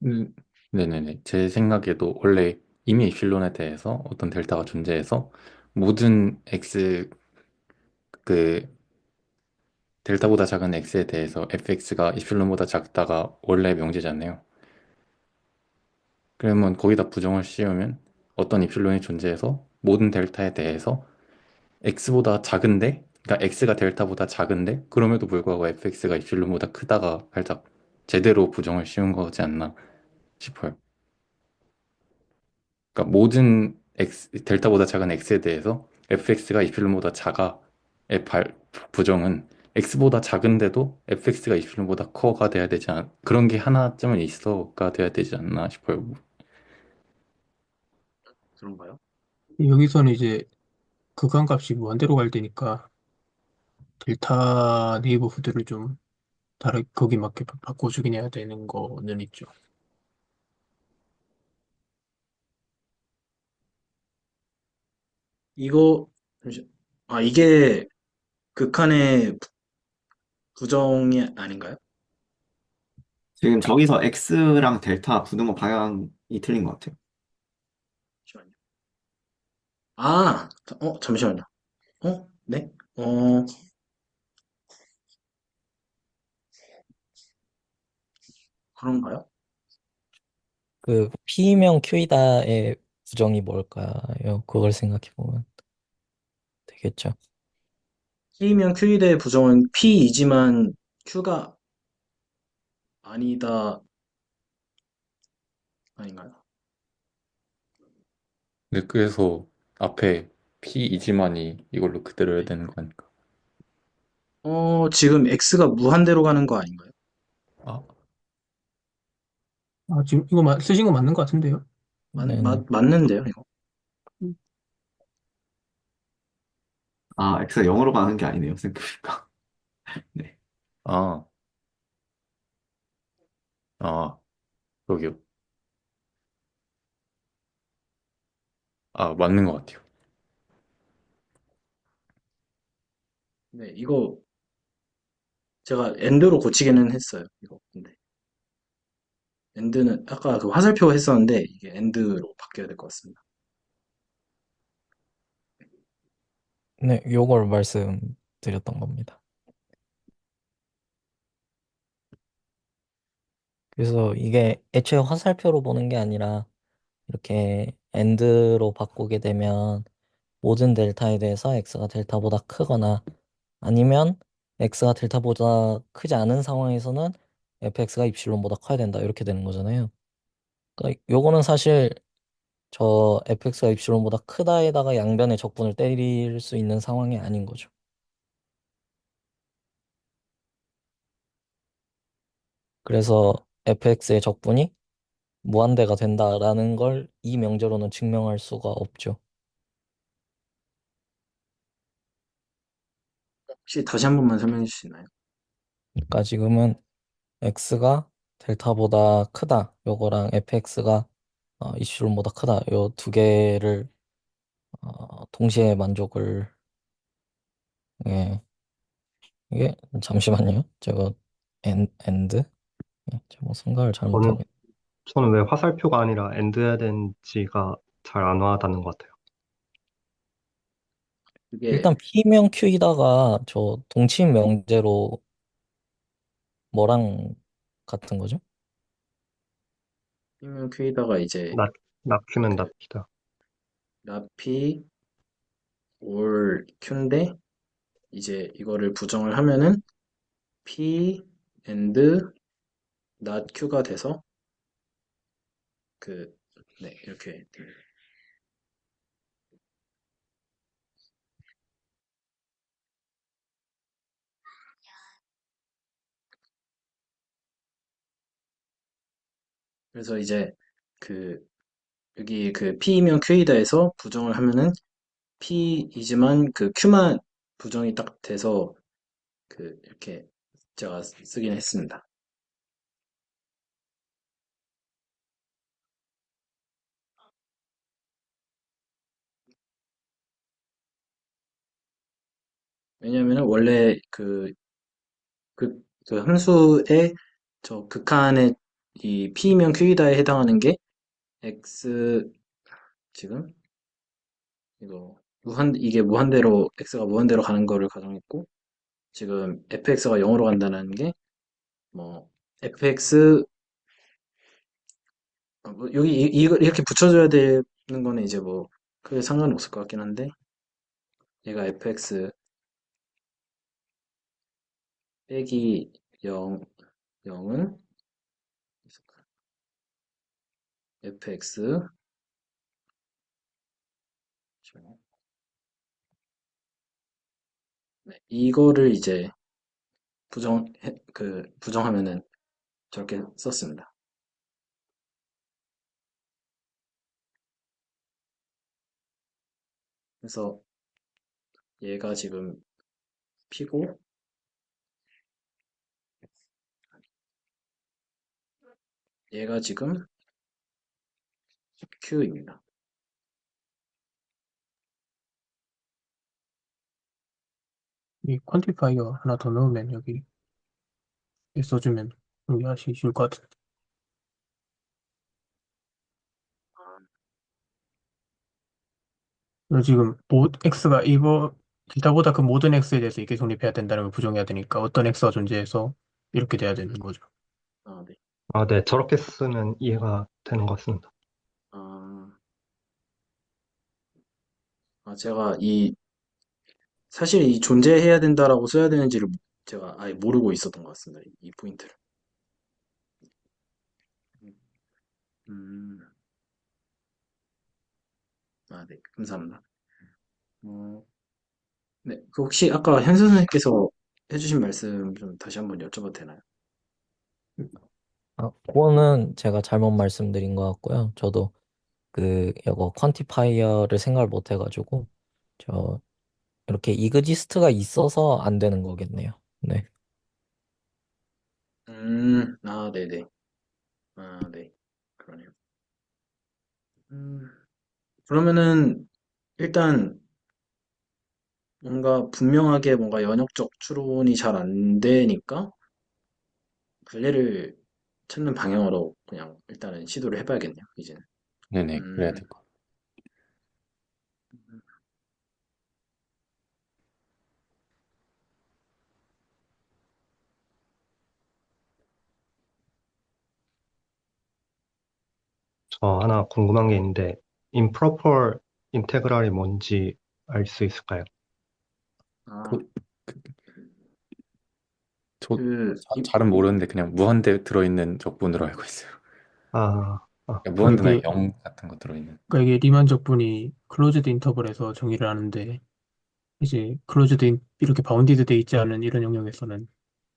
B: 음, 네네네. 제 생각에도 원래 이미 입실론에 대해서 어떤 델타가 존재해서 모든 x 그 델타보다 작은 x에 대해서 fx가 입실론보다 작다가 원래 명제잖아요. 그러면 거기다 부정을 씌우면 어떤 입실론이 존재해서 모든 델타에 대해서 x보다 작은데, 그러니까 x가 델타보다 작은데 그럼에도 불구하고 fx가 입실론보다 크다가 살짝 제대로 부정을 씌운 거지 않나 싶어요. 그러니까 모든 델타보다 작은 x에 대해서 fx가 이필름보다 작아의 부정은 x보다 작은데도 fx가 이필름보다 커가 돼야 되지 않, 그런 게 하나쯤은 있어가 돼야 되지 않나 싶어요.
A: 그런가요?
E: 여기서는 이제 극한값이 무한대로 갈 때니까 델타 네이버후드를 좀 거기 맞게 바꿔주긴 해야 되는 거는 있죠.
A: 이거, 잠시, 이게 극한의 부정이 아닌가요?
D: 지금 저기서 x랑 델타 부는 거 방향이 틀린 것 같아요.
A: 잠시만요. 잠시만요. 네? 그런가요?
F: P명 Q이다의 부정이 뭘까요? 그걸 생각해 보면 되겠죠.
A: P면 Q의 부정은 P이지만 Q가 아니다, 아닌가요?
B: 근데 그래서 앞에 P이지만이 이걸로 그대로 해야
A: 네.
B: 되는 거 아닐까?
A: 지금 X가 무한대로 가는 거 아닌가요?
B: 아,
E: 지금 이거 쓰신 거 맞는 것 같은데요?
F: 네네.
A: 맞는데요, 이거?
D: 아, x가 0으로 가는 게 아니네요. 생각해보니까. 네.
B: 아, 아, 여기요. 아, 맞는 것 같아요.
A: 네, 이거 제가 엔드로 고치기는 했어요, 이거. 근데 엔드는 아까 그 화살표 했었는데 이게 엔드로 바뀌어야 될 것 같습니다.
F: 네, 요걸 말씀드렸던 겁니다. 그래서 이게 애초에 화살표로 보는 게 아니라 이렇게 AND로 바꾸게 되면 모든 델타에 대해서 x가 델타보다 크거나 아니면 x가 델타보다 크지 않은 상황에서는 fx가 입실론보다 커야 된다 이렇게 되는 거잖아요. 그러니까 요거는 사실 저 fx가 입실론보다 크다에다가 양변의 적분을 때릴 수 있는 상황이 아닌 거죠. 그래서 fx의 적분이 무한대가 된다라는 걸 이 명제로는 증명할 수가 없죠.
A: 혹시 다시 한 번만 설명해 주실 수 있나요?
F: 그러니까 지금은 x가 델타보다 크다. 요거랑 fx가 입실론보다 크다. 요 두 개를 동시에 만족을 예. 이게 잠시만요. 제가 엔드 제가 뭐 생각을
C: 저는,
F: 잘못하고
C: 저는 왜 화살표가 아니라 엔드 해야 되는지가 잘 안 와닿는 것 같아요.
A: 그게
F: 일단 P명 Q이다가 저 동치미 명제로 뭐랑 같은 거죠?
A: P면 Q에다가 이제
C: 납키면
A: 그
C: 납키다.
A: 라피 올 Q인데 이제 이거를 부정을 하면은 P and not Q가 돼서 그 네, 이렇게 돼요. 그래서 이제 그 여기 그 P면 Q이다에서 부정을 하면은 P이지만 그 Q만 부정이 딱 돼서 그 이렇게 제가 쓰긴 했습니다. 왜냐면은 원래 그 함수의 저 극한의 이 P면 Q이다에 해당하는 게 X 지금 이거 이게 무한대로 X가 무한대로 가는 거를 가정했고 지금 fx가 0으로 간다는 게 뭐 fx 뭐 여기 이거 이렇게 붙여줘야 되는 거는 이제 뭐 크게 상관없을 것 같긴 한데 얘가 fx 빼기 0 0은 fx 네, 이거를 이제 부정하면은 저렇게 썼습니다. 그래서 얘가 지금 p고 얘가 지금 q입니다.
E: 이 퀀티파이어 하나 더 넣으면 여기 써주면 이해하시기 쉬울 것 같은데. 그리고 지금 x가 이거 델타보다 그 모든 x에 대해서 이게 성립해야 된다는 걸 부정해야 되니까 어떤 x가 존재해서 이렇게 돼야 되는 거죠.
A: 아, 네.
C: 아, 네. 저렇게 쓰면 이해가 되는 것 같습니다.
A: 아, 제가 사실 이 존재해야 된다라고 써야 되는지를 제가 아예 모르고 있었던 것 같습니다. 이 포인트를. 음, 네, 감사합니다. 어, 네, 그 혹시 아까 현 선생님께서 해주신 말씀 좀 다시 한번 여쭤봐도 되나요?
F: 그거는 제가 잘못 말씀드린 것 같고요. 저도 이거 퀀티파이어를 생각을 못 해가지고 저 이렇게 이그지스트가 있어서 안 되는 거겠네요. 네.
A: 네네. 네. 그러네요. 음, 그러면은 일단 뭔가 분명하게 뭔가 연역적 추론이 잘 안 되니까 근래를 찾는 방향으로 그냥 일단은 시도를 해봐야겠네요, 이제는.
B: 네네, 그래야
A: 음,
B: 될 것 같아요.
C: 저 하나 궁금한 게 있는데, improper integral이 뭔지 알 수 있을까요?
A: 아,
B: 그, 저
A: 그,
B: 잘은 모르는데 그냥 무한대 들어있는 적분으로 알고 있어요.
C: 아,
B: 그냥
E: 그러니까
B: 무한대나
E: 이게,
B: 0 같은 거 들어있는.
E: 그러니까 이게 리만 적분이 클로즈드 인터벌에서 정의를 하는데, 이제 이렇게 바운디드 돼 있지 않은 이런 영역에서는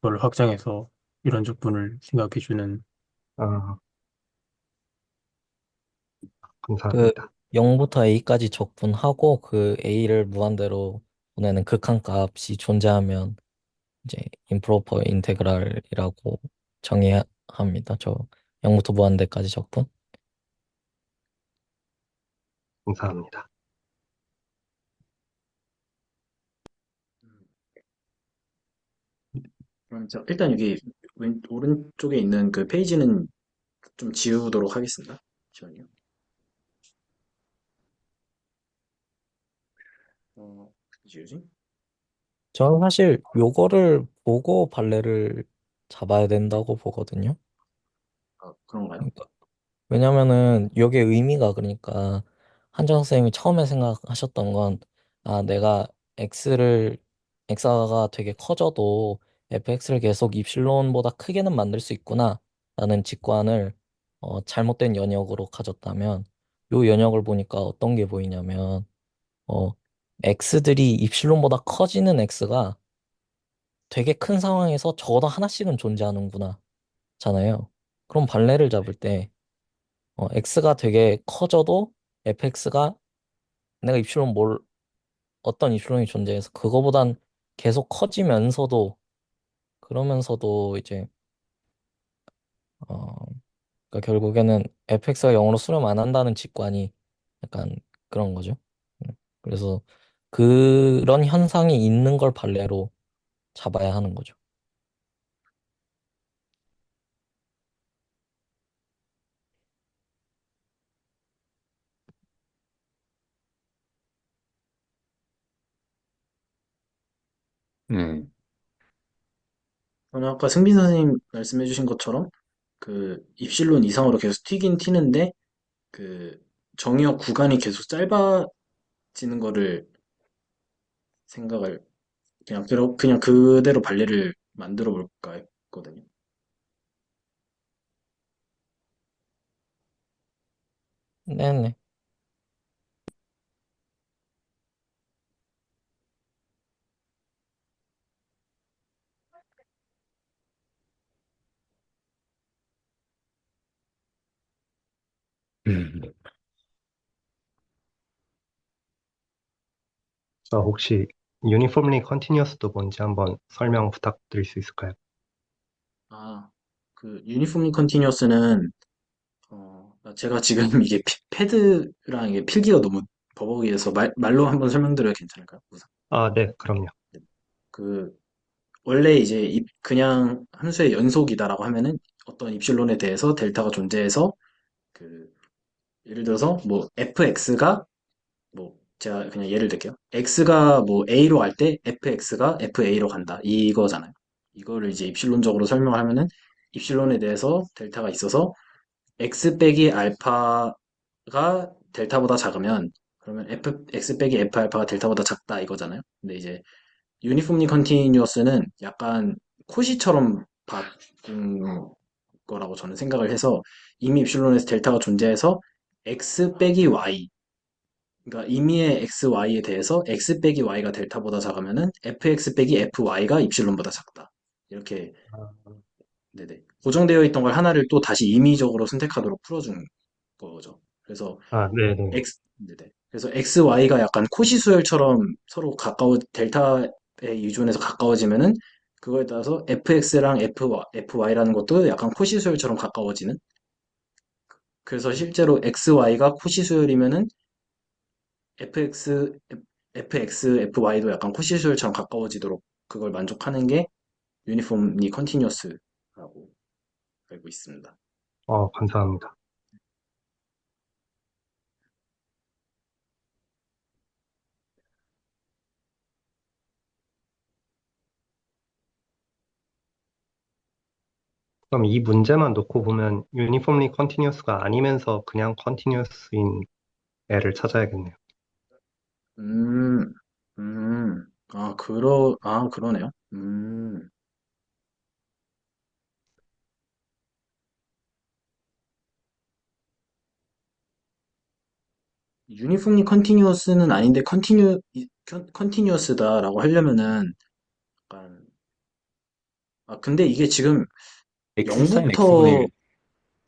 E: 그걸 확장해서 이런 적분을 생각해주는.
C: 아,
F: 그
C: 감사합니다.
F: 0부터 A까지 적분하고 그 A를 무한대로 보내는 극한 값이 존재하면 이제 임프로퍼 인테그랄이라고 정의합니다. 저 0부터 무한대까지 적분.
C: 감사합니다.
A: 그럼 일단 여기 오른쪽에 있는 그 페이지는 좀 지우도록 하겠습니다. 잠시만요. 지우지?
F: 저는 사실 요거를 보고 발레를 잡아야 된다고 보거든요.
A: 아, 그런가요?
F: 그러니까 왜냐면은 이게 의미가 그러니까 한정 선생님이 처음에 생각하셨던 건 아, 내가 x가 되게 커져도 fx를 계속 입실론보다 크게는 만들 수 있구나 라는 직관을 잘못된 연역으로 가졌다면 요 연역을 보니까 어떤 게 보이냐면 어 x들이 입실론보다 커지는 x가 되게 큰 상황에서 적어도 하나씩은 존재하는구나 잖아요. 그럼 발레를 잡을 때 x가 되게 커져도 fx가 내가 어떤 입실론이 존재해서 그거보단 계속 커지면서도 그러면서도 이제 어 그러니까 결국에는 fx가 0으로 수렴 안 한다는 직관이 약간 그런 거죠. 그래서 그런 현상이 있는 걸 발레로 잡아야 하는 거죠.
B: 음,
A: 저는 아까 승빈 선생님 말씀해주신 것처럼 그 입실론 이상으로 계속 튀긴 튀는데 그 정의역 구간이 계속 짧아지는 거를 생각을 그냥 그대로 발레를 만들어 볼까 했거든요.
F: 네네.
B: 음.
C: 저 혹시 uniformly continuous도 뭔지 한번 설명 부탁드릴 수 있을까요?
A: 아, 그 유니폼 컨티뉴어스는 제가 지금 이게 패드랑 이게 필기가 너무 버벅이어서 말로 한번 설명드려도 괜찮을까요? 우선.
C: 아, 네, 그럼요.
A: 그 원래 이제 그냥 함수의 연속이다라고 하면은 어떤 입실론에 대해서 델타가 존재해서 그 예를 들어서 뭐 fx가 뭐 제가 그냥 예를 들게요. x가 뭐 a로 갈 때 fx가 fa로 간다 이거잖아요. 이거를 이제 입실론적으로 설명을 하면은 입실론에 대해서 델타가 있어서 x 빼기 알파가 델타보다 작으면 그러면 x 빼기 f 알파가 델타보다 작다 이거잖아요. 근데 이제 유니폼리 컨티뉴어스는 약간 코시처럼 바꾼 거라고 저는 생각을 해서 이미 입실론에서 델타가 존재해서 x 빼기 y 그러니까 임의의 xy에 대해서 x 빼기 y가 델타보다 작으면은 fx 빼기 fy가 입실론보다 작다. 이렇게 네네. 고정되어 있던 걸 하나를 또 다시 임의적으로 선택하도록 풀어준 거죠. 그래서
C: 아, 네네.
A: 네네. 그래서 XY가 약간 코시수열처럼 서로 델타에 유존해서 가까워지면은 그거에 따라서 FX랑 FY라는 것도 약간 코시수열처럼 가까워지는. 그래서 실제로 XY가 코시수열이면은 FX, FY도 약간 코시수열처럼 가까워지도록 그걸 만족하는 게 유니폼리 컨티뉴어스라고 알고 있습니다.
C: 감사합니다. 그럼 이 문제만 놓고 보면 유니폼리 컨티뉴어스가 아니면서 그냥 컨티뉴어스인 애를 찾아야겠네요.
A: 음, 그러네요. 유니폼리 컨티뉴어스는 아닌데 컨티뉴어스다라고 하려면은 약간 근데 이게 지금
B: X 사인
A: 0부터
B: X분의 1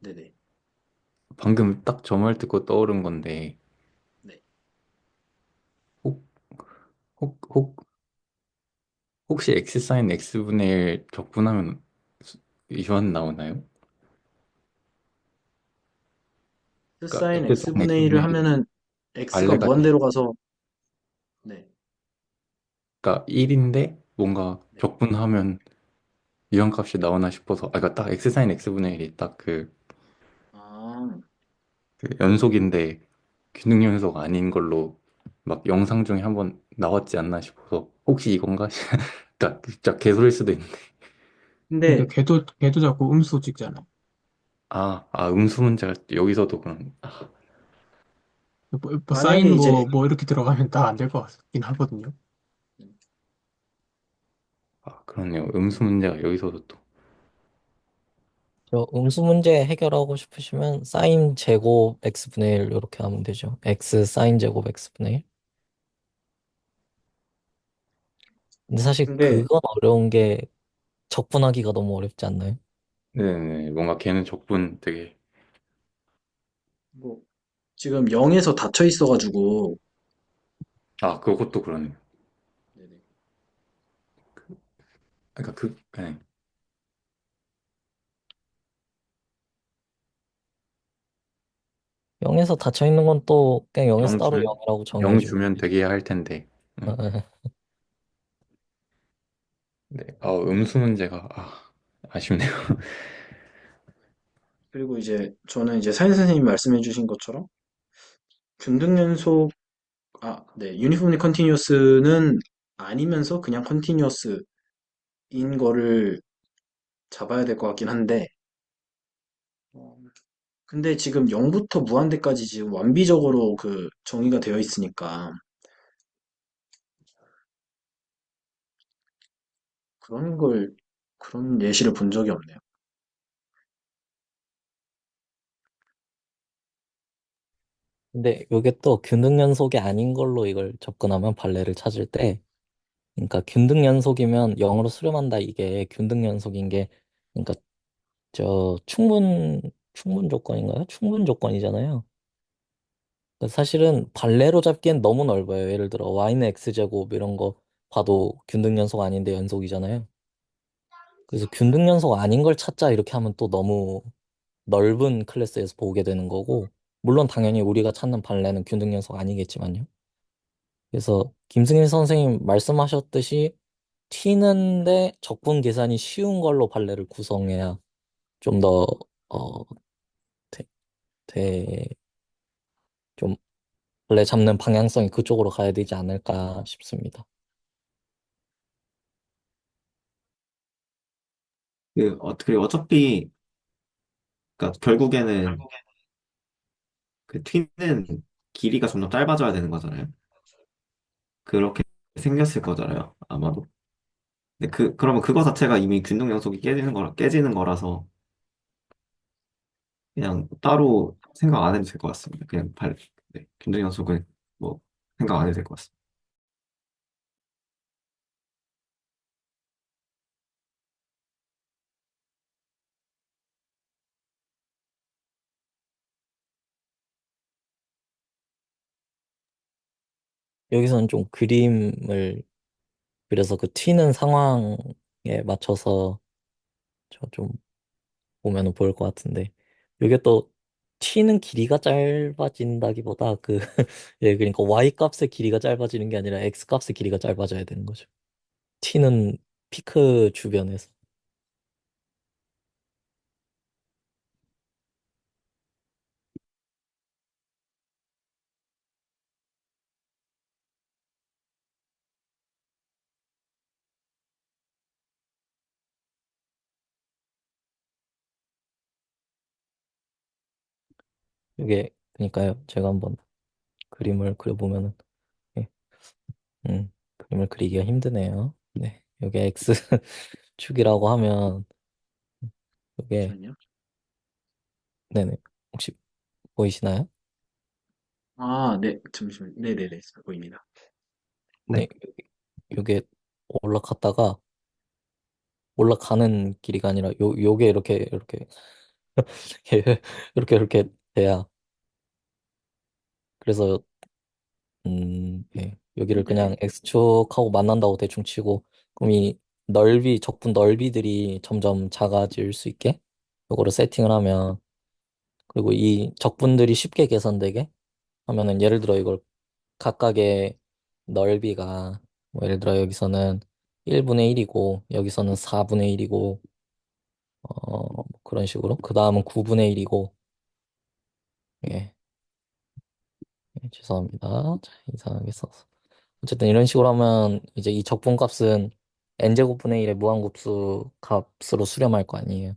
A: 네네.
B: 방금 딱 저 말 듣고 떠오른 건데
A: 네.
B: 혹, 혹, 혹시 X 사인 X분의 1 적분하면 유한 나오나요?
A: X
B: 그러니까
A: 사인
B: X 사인
A: X분의 1을
B: X분의 1이
A: 하면은 X가
B: 발레가 돼.
A: 무한대로 가서 네.
B: 그러니까 1인데 뭔가
A: 네.
B: 적분하면 유한값이 나오나 싶어서 그러니까 딱 X 사인 X분의 1이 딱
A: 아,
B: 그 연속인데 균등 연속 아닌 걸로 막 영상 중에 한번 나왔지 않나 싶어서 혹시 이건가? 그러니까 진짜 개소리일 수도 있는데
E: 근데
A: 근데
E: 걔도 자꾸 음수 찍잖아.
B: 음수 문제가 여기서도 그런
E: 뭐
A: 만약에
E: 사인
A: 이제
E: 뭐 이렇게 들어가면 다 안 될 것 같긴 하거든요.
B: 그렇네요. 음수 문제가 여기서도 또
F: 저 음수 문제 해결하고 싶으시면 사인 제곱 x분의 1 이렇게 하면 되죠. x 사인 제곱 x분의 1. 근데 사실
A: 근데
F: 그건 어려운 게 적분하기가 너무 어렵지 않나요?
B: 네네 뭔가 걔는 적분 되게
A: 뭐 지금 0에서 닫혀 있어가지고
B: 그것도 그러네요.
A: 네네.
B: 그러니까 네.
F: 0에서 닫혀 있는 건 또 그냥 0에서
B: 0
F: 따로
B: 주면
F: 0이라고
B: 0
F: 정의해주면
B: 주면
F: 되죠.
B: 되게 할 텐데
F: 어,
B: 음.
F: 어.
B: 네. 음수 문제가 아쉽네요.
A: 그리고 이제 저는 이제 사인 선생님이 말씀해주신 것처럼 균등 연속 네, 유니폼리 컨티뉴어스는 아니면서 그냥 컨티뉴어스인 거를 잡아야 될 것 같긴 한데 어, 근데 지금 0부터 무한대까지 지금 완비적으로 그 정의가 되어 있으니까 그런 걸 그런 예시를 본 적이 없네요.
F: 근데 이게 또 균등 연속이 아닌 걸로 이걸 접근하면 발레를 찾을 때, 그러니까 균등 연속이면 0으로 수렴한다 이게 균등 연속인 게, 그러니까 저 충분 조건인가요? 충분 조건이잖아요. 그러니까 사실은 발레로 잡기엔 너무 넓어요. 예를 들어 y는 x제곱 이런 거 봐도 균등 연속 아닌데 연속이잖아요. 그래서 균등 연속 아닌 걸 찾자 이렇게 하면 또 너무 넓은 클래스에서 보게 되는 거고, 물론 당연히 우리가 찾는 발레는 균등 연속 아니겠지만요. 그래서 김승일 선생님 말씀하셨듯이 튀는데 적분 계산이 쉬운 걸로 발레를 구성해야 좀 더, 어, 되, 되, 좀 발레 잡는 방향성이 그쪽으로 가야 되지 않을까 싶습니다.
D: 그리고 어차피, 그러니까 결국에는 그 튀는 길이가 좀 더 짧아져야 되는 거잖아요. 그렇게 생겼을 거잖아요. 아마도. 근데 그러면 그거 자체가 이미 균등 연속이 깨지는 거라서 그냥 따로 생각 안 해도 될 것 같습니다. 네, 균등 연속은 뭐 생각 안 해도 될 것 같습니다.
F: 여기서는 좀 그림을 그려서 그 튀는 상황에 맞춰서 저 좀 보면은 보일 것 같은데, 이게 또 튀는 길이가 짧아진다기보다 예, 그러니까 y 값의 길이가 짧아지는 게 아니라 x 값의 길이가 짧아져야 되는 거죠. t는 피크 주변에서. 이게 그러니까요. 제가 한번 그림을 그려보면은 예, 그림을 그리기가 힘드네요. 네, 이게 X 축이라고 하면 이게
A: 잠시만요.
F: 네네 혹시 보이시나요?
A: 아, 네, 잠시만요. 네네네, 잘 보입니다.
C: 네.
F: 네, 이게 올라갔다가 올라가는 길이가 아니라 요게 이렇게 이렇게 돼야 그래서 예, 여기를 그냥
A: 네.
F: X축하고 만난다고 대충 치고 그럼 이 넓이 적분 넓이들이 점점 작아질 수 있게 요거를 세팅을 하면 그리고 이 적분들이 쉽게 계산되게 하면은 예를 들어 이걸 각각의 넓이가 뭐 예를 들어 여기서는 1분의 1이고 여기서는 4분의 1이고 뭐 그런 식으로 그 다음은 9분의 1이고 예, 예, 죄송합니다. 자, 이상하게 써서 어쨌든 이런 식으로 하면 이제 이 적분값은 n제곱분의 1의 무한급수 값으로 수렴할 거 아니에요.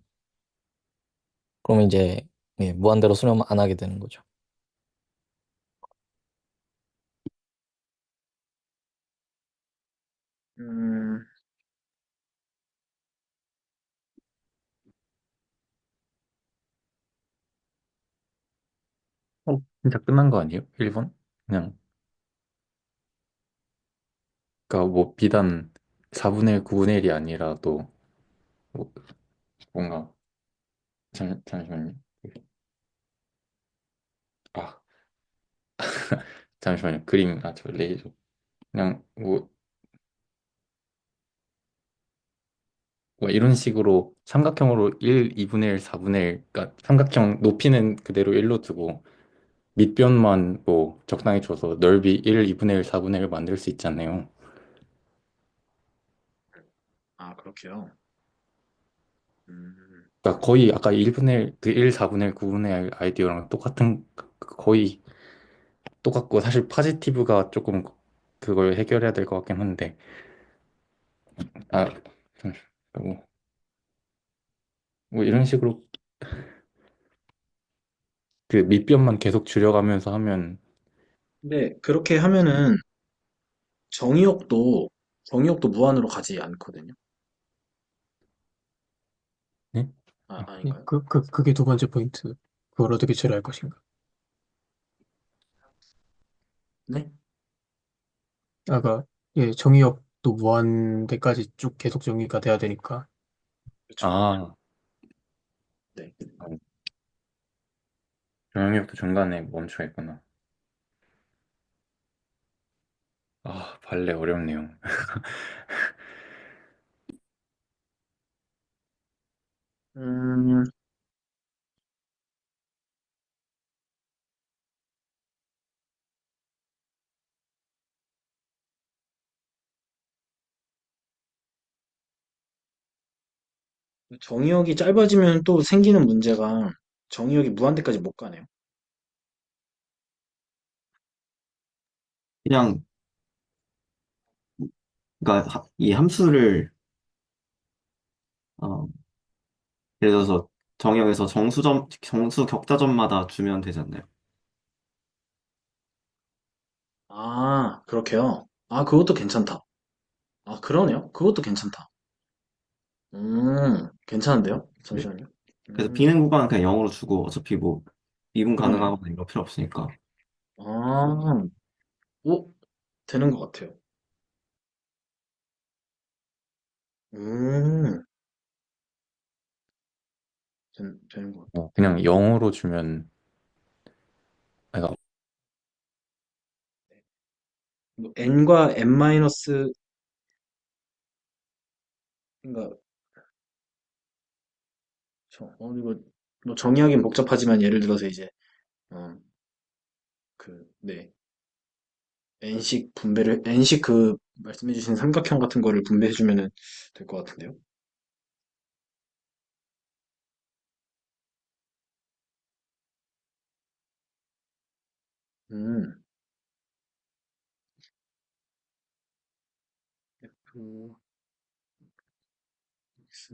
F: 그러면 이제 예, 무한대로 수렴 안 하게 되는 거죠.
A: 음,
B: 진짜 끝난 거 아니에요? 1번? 그냥, 그니까 뭐 비단 4분의 1, 9분의 1이 아니라 또 뭐 뭔가, 잠시만요. 아, 잠시만요. 그림, 저 레이저. 그냥 뭐 이런 식으로 삼각형으로 1, 2분의 1, 4분의 1, 그러니까 삼각형 높이는 그대로 1로 두고 밑변만 뭐 적당히 줘서 넓이 1, 2분의 1, 4분의 1 만들 수 있잖아요.
A: 아, 그렇게요. 음,
B: 그러니까 거의 아까 1분의 1, 그 1, 4분의 1, 9분의 1 아이디어랑 똑같은 거의 똑같고 사실 파지티브가 조금 그걸 해결해야 될 것 같긴 한데 아 뭐, 뭐 이런 식으로 그 밑변만 계속 줄여가면서 하면
A: 근데 그렇게 하면은 정의역도, 정의역도 무한으로 가지 않거든요.
B: 네?
A: 아,
B: 아,
E: 예,
A: 아닌가요?
E: 그게 두 번째 포인트. 그걸 어떻게 처리할 것인가.
A: 네?
E: 아까, 예, 정의역도 무한대까지 쭉 계속 정의가 돼야 되니까.
A: 그렇죠.
B: 아,
A: 네.
B: 경영력도 중간에 멈춰 있구나. 아, 발레 어렵네요.
A: 음, 정의역이 짧아지면 또 생기는 문제가 정의역이 무한대까지 못 가네요.
D: 그냥, 그러니까 이 함수를, 어, 예를 들어서 정의역에서 정수 격자점마다 주면 되지 않나요?
A: 아, 그렇게요. 아, 그것도 괜찮다. 아, 그러네요. 그것도 괜찮다. 괜찮은데요?
D: 네.
A: 잠시만요.
D: 그래서
A: 음,
D: 비는 구간은 그냥 0으로 주고 어차피 뭐 미분
A: 그러네요.
D: 가능하거나 이런 거 필요 없으니까.
A: 아, 오, 되는 것 같아요. 음, 되는 것 같다.
B: 그냥 0으로 주면 그러니까
A: 뭐 n과 n 마이너스, 그러니까, 이거, 뭐 정의하기는 복잡하지만 예를 들어서 이제, 어, 네. n식 분배를, n식 말씀해주신 삼각형 같은 거를 분배해주면은 될 것 같은데요? 음, F, X,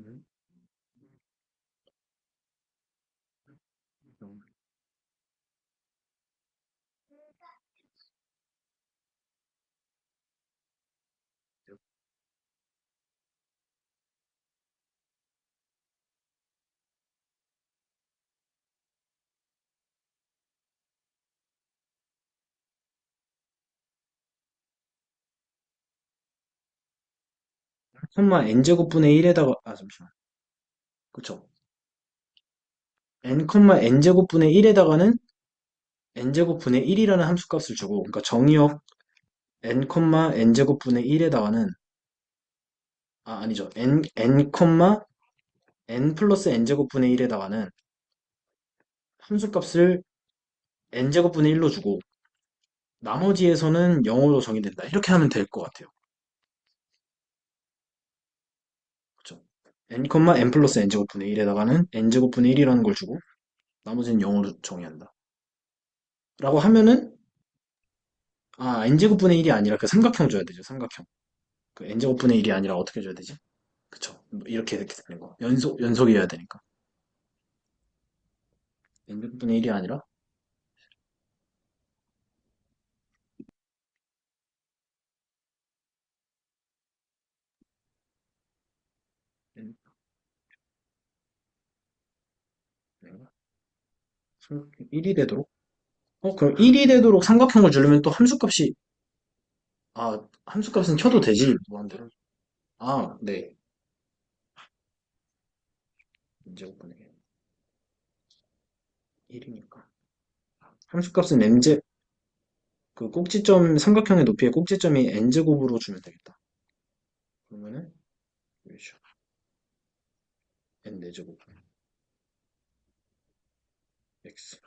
A: n제곱분의 1에다가, 잠시만. 그쵸. n제곱분의 1에다가는 n제곱분의 1이라는 함수값을 주고, 그러니까 정의역 n제곱분의 1에다가는, 아니죠. n 플러스 n제곱분의 1에다가는 함수값을 n제곱분의 1로 주고, 나머지에서는 0으로 정의된다. 이렇게 하면 될 것 같아요. 그쵸. n 플러스 n제곱분의 1에다가는 n제곱분의 1이라는 걸 주고, 나머지는 0으로 정의한다. 라고 하면은, n제곱분의 1이 아니라 그 삼각형 줘야 되죠. 삼각형. 그 n제곱분의 1이 아니라 어떻게 줘야 되지? 그쵸. 이렇게 되는 거. 연속이어야 되니까. n제곱분의 1이 아니라, n, 1이 되도록? 그럼 1이 되도록 삼각형을 주려면 또 함수값이, 함수값은 켜도 되지, 무한대로. 네. n제곱분의 1이니까. 함수값은 그 꼭지점, 삼각형의 높이의 꼭지점이 n제곱으로 주면 되겠다. 그러면은, 요이쇼. n 제곱 x,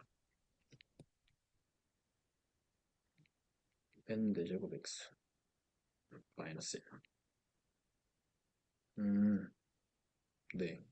A: n 제곱 x, 마이너스 1. 음, 네.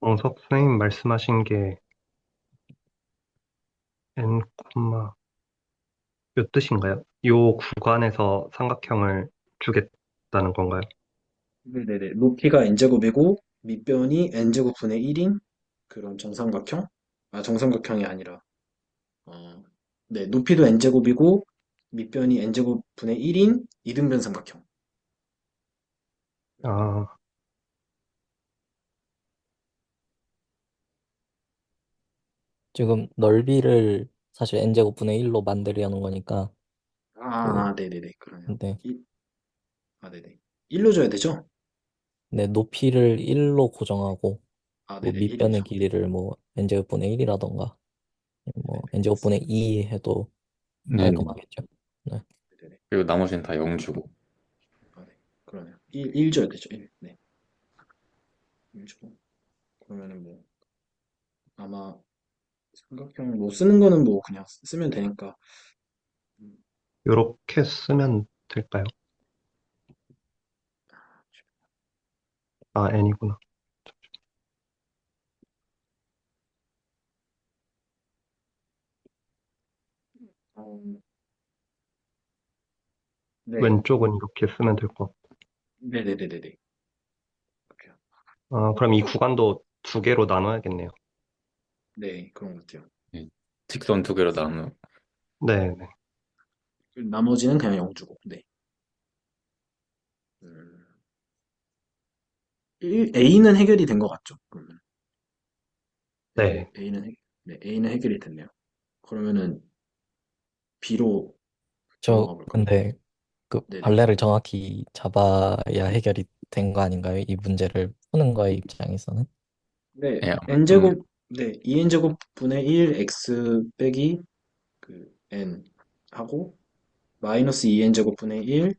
C: 정석 선생님 말씀하신 게 n, 몇 뜻인가요? 요 구간에서 삼각형을 주겠다는 건가요?
A: 네네네. 높이가 n제곱이고, 밑변이 n제곱분의 1인 그런 정삼각형? 정삼각형이 아니라, 어, 네, 높이도 n제곱이고, 밑변이 n제곱분의 1인 이등변 삼각형.
C: 아,
F: 지금 넓이를 사실 n제곱분의 1로 만들려는 거니까 그
A: 네네네. 그러네요.
F: 네,
A: 네네. 1로 줘야 되죠?
F: 네 높이를 1로 고정하고 뭐
A: 네네.
F: 밑변의
A: 1이죠.
F: 길이를 뭐 n제곱분의 1이라던가 뭐
A: 네네.
F: n제곱분의 2 해도
B: 네.
F: 깔끔하겠죠. 네.
A: 네네.
B: 그리고 나머지는 다 0 주고.
A: 네. 그러네요. 1 줘야 되죠. 1. 네. 1 주고. 그러면은 뭐, 아마 삼각형 뭐 쓰는 거는 뭐 그냥 쓰면 되니까. 음,
C: 요렇게 쓰면 될까요? n이구나.
A: 어, 네.
C: 왼쪽은 이렇게 쓰면 될 것 같고.
A: 네네네네네. 그렇게요.
C: 그럼 이 구간도 두 개로 나눠야겠네요.
A: 네, 그런 것 같아요.
B: 네. 직선 두 개로 나누.
C: 네, 네.
A: 나머지는 그냥 0 주고. 네. 음, A는 해결이 된 것 같죠? 그러면.
C: 네.
A: A는 해결이 됐네요. 그러면은 B로 넘어가
F: 저
A: 볼까요?
F: 근데 그
A: 네네.
F: 발레를 정확히 잡아야 해결이 된 거 아닌가요? 이 문제를 푸는 거의 입장에서는.
A: 네,
B: 예,
A: n제곱, 네, 2n제곱 분의 1 x 빼기 n 하고 마이너스 2n제곱 분의 1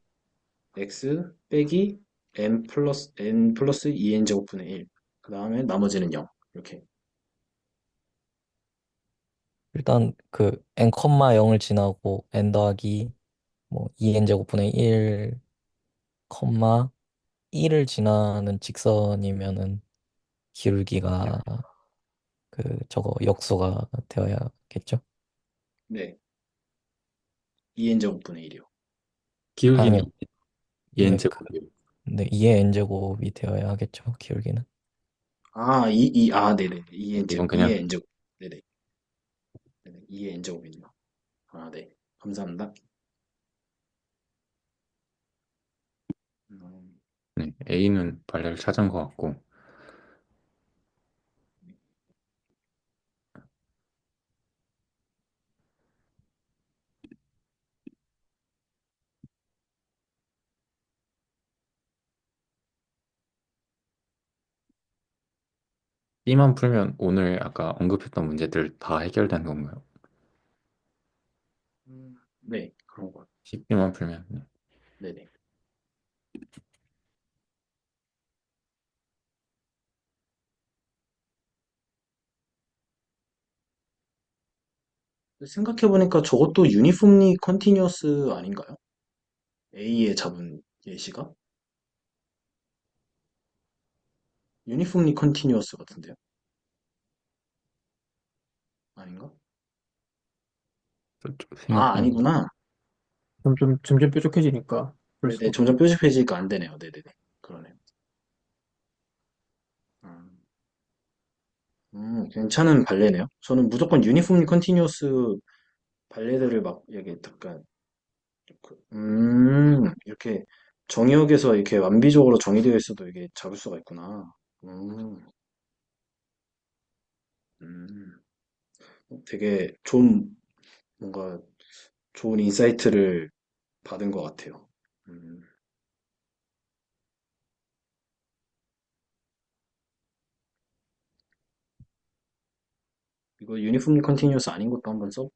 A: x 빼기 n 플러스 2n제곱 분의 1. 그 다음에 나머지는 0. 이렇게.
F: 일단 그 n, 0을 지나고 n 더하기 뭐 2n 제곱분의 1, 1을 지나는 직선이면은 기울기가 저거 역수가 되어야겠죠?
A: 네, 2n제곱 분의 1이요.
B: 기울기는
F: 아니요. 네,
B: 2n제곱이요.
F: 네, 2의 n제곱이 되어야 하겠죠, 기울기는.
A: 네네.
B: 이건
A: 2의
B: 그냥
A: n제곱. 네네. 2의 n제곱이네요. 아, 네. 감사합니다. 음,
B: 네, A는 발레를 찾은 것 같고, B만 풀면 오늘 아까 언급했던 문제들 다 해결되는 건가요?
A: 네, 그런 것 같아요.
B: CB만 풀면. 네.
A: 네네. 생각해보니까 저것도 유니폼리 컨티뉴어스 아닌가요? A에 잡은 예시가? 유니폼리 컨티뉴어스 같은데요? 아닌가? 아,
B: 생각해보면.
A: 아니구나.
E: 점점 뾰족해지니까 그럴
A: 네네,
E: 수밖에.
A: 점점 뾰족해지니까 안 되네요. 네네네. 그러네요. 음, 괜찮은 발레네요. 저는 무조건 유니폼리 컨티뉴어스 발레들을 막, 이렇게, 약간, 이렇게 정의역에서 이렇게 완비적으로 정의되어 있어도 이게 잡을 수가 있구나. 음, 음, 되게 뭔가 좋은 인사이트를 받은 것 같아요. 음, 이거 유니폼리 컨티뉴어스 아닌 것도 한번 써봐서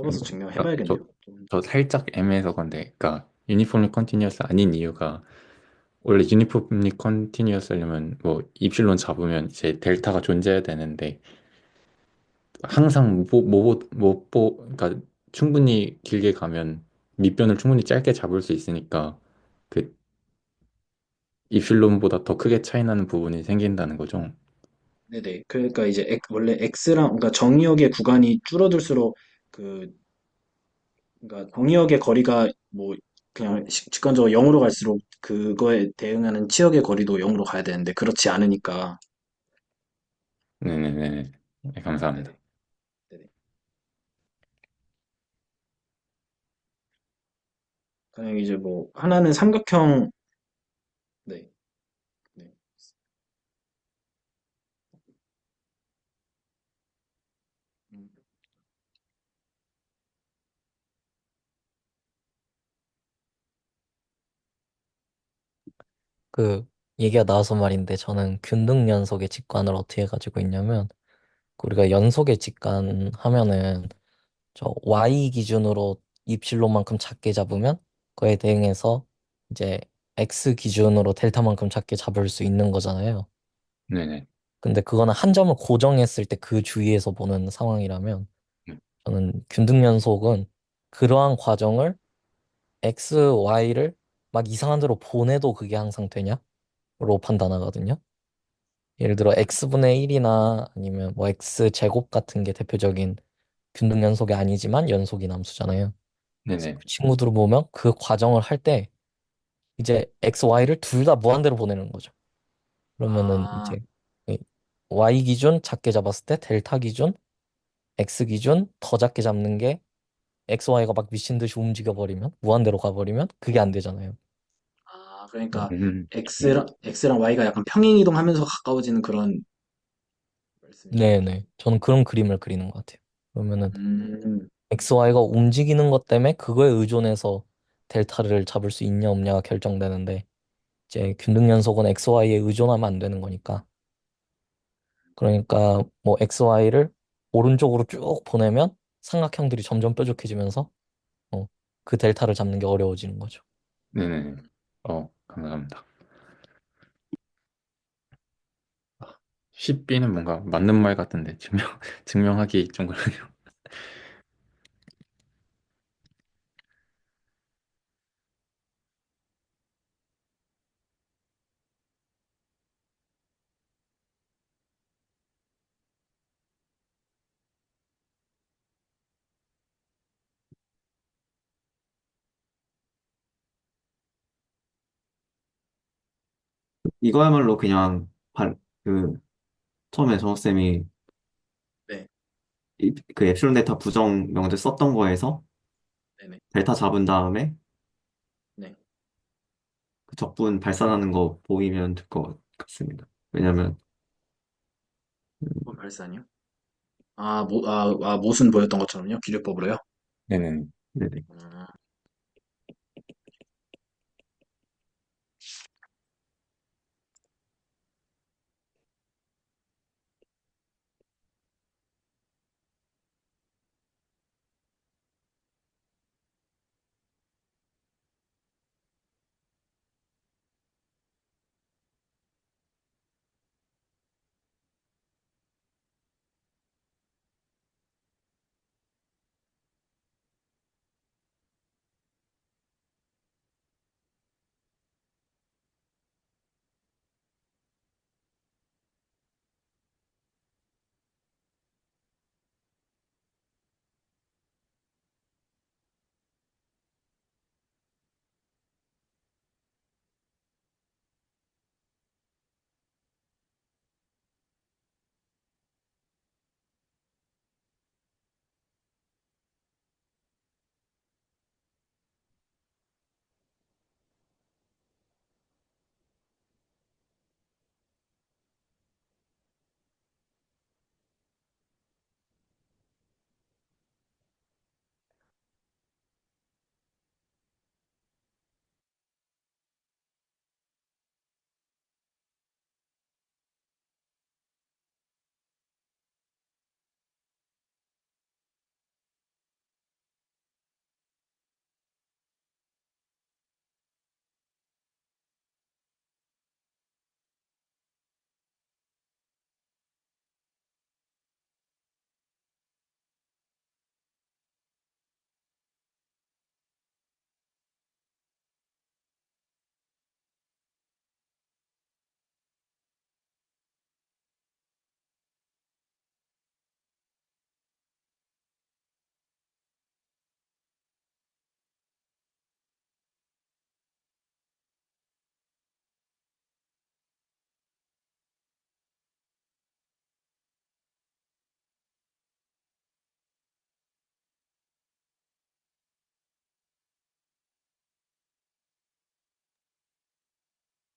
B: 그러니까
A: 증명해봐야겠네요.
B: 저 살짝 애매해서 건데, 그러니까 유니폼리 컨티뉴어스 아닌 이유가 원래 유니폼리 컨티뉴어스 하려면 뭐 입실론 잡으면 이제 델타가 존재해야 되는데 항상 그러니까 충분히 길게 가면 밑변을 충분히 짧게 잡을 수 있으니까 그 입실론보다 더 크게 차이 나는 부분이 생긴다는 거죠.
A: 네네. 그러니까 이제 원래 X랑, 그러니까 정의역의 구간이 줄어들수록 그러니까 정의역의 거리가 뭐, 그냥 직관적으로 0으로 갈수록 그거에 대응하는 치역의 거리도 0으로 가야 되는데, 그렇지 않으니까.
B: 네네네. 네, 감사합니다.
A: 네네. 네네. 그냥 이제 뭐, 하나는 삼각형, 네. 네. 음,
F: 그 얘기가 나와서 말인데 저는 균등 연속의 직관을 어떻게 가지고 있냐면 우리가 연속의 직관 하면은 저 y 기준으로 입실론만큼 작게 잡으면 그에 대응해서 이제 x 기준으로 델타만큼 작게 잡을 수 있는 거잖아요.
B: 네네.
F: 근데 그거는 한 점을 고정했을 때 그 주위에서 보는 상황이라면
B: 네.
F: 저는 균등 연속은 그러한 과정을 x, y를 막 이상한 데로 보내도 그게 항상 되냐로 판단하거든요. 예를 들어 x분의 1이나 아니면 뭐 x 제곱 같은 게 대표적인 균등 연속이 아니지만 연속인 함수잖아요.
B: 네네.
F: 그 친구들을 보면 그 과정을 할 때 이제 x, y를 둘 다 무한대로 보내는 거죠. 그러면은
A: 아,
F: 이제 이 y 기준 작게 잡았을 때 델타 기준, x 기준 더 작게 잡는 게 x, y가 막 미친 듯이 움직여 버리면 무한대로 가버리면 그게 안 되잖아요.
A: 그러니까
B: 네.
A: X랑 Y가 약간 평행이동하면서 가까워지는 그런 말씀이신 거죠.
F: 네네. 저는 그런 그림을 그리는 것 같아요. 그러면은
A: 음,
F: x, y가 움직이는 것 때문에 그거에 의존해서 델타를 잡을 수 있냐 없냐가 결정되는데 이제 균등 연속은 x, y에 의존하면 안 되는 거니까. 그러니까 뭐 x, y를 오른쪽으로 쭉 보내면 삼각형들이 점점 뾰족해지면서 어, 그 델타를 잡는 게 어려워지는 거죠.
B: 네네. 감사합니다. 10B는 뭔가 맞는 말 같은데 증명하기 좀 그러네요.
D: 이거야말로 그냥 그 처음에 정학쌤이
A: 네.
D: 그 엡실론 데이터 부정 명제 썼던 거에서
A: 네네.
D: 델타 잡은 다음에
A: 네.
D: 그 적분 발산하는 거 보이면 될 것 같습니다. 왜냐면
A: 번 발산이요? 모순 보였던 것처럼요? 기류법으로요?
B: 네네.
D: 네네.
A: 음,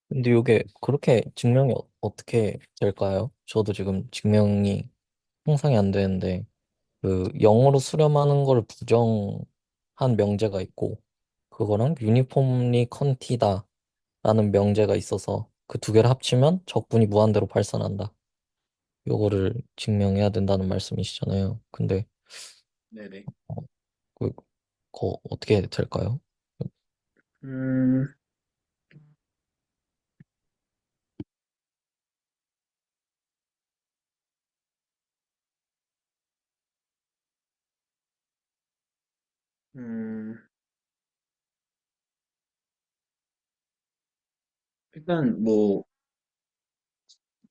F: 근데 이게 그렇게 증명이 어떻게 될까요? 저도 지금 증명이 형성이 안 되는데 그 영어로 수렴하는 걸 부정한 명제가 있고 그거랑 유니폼리 컨티다라는 명제가 있어서 그 두 개를 합치면 적분이 무한대로 발산한다. 요거를 증명해야 된다는 말씀이시잖아요. 근데
A: 네네.
F: 어, 그, 그거 어떻게 될까요?
A: 음, 음, 일단 뭐,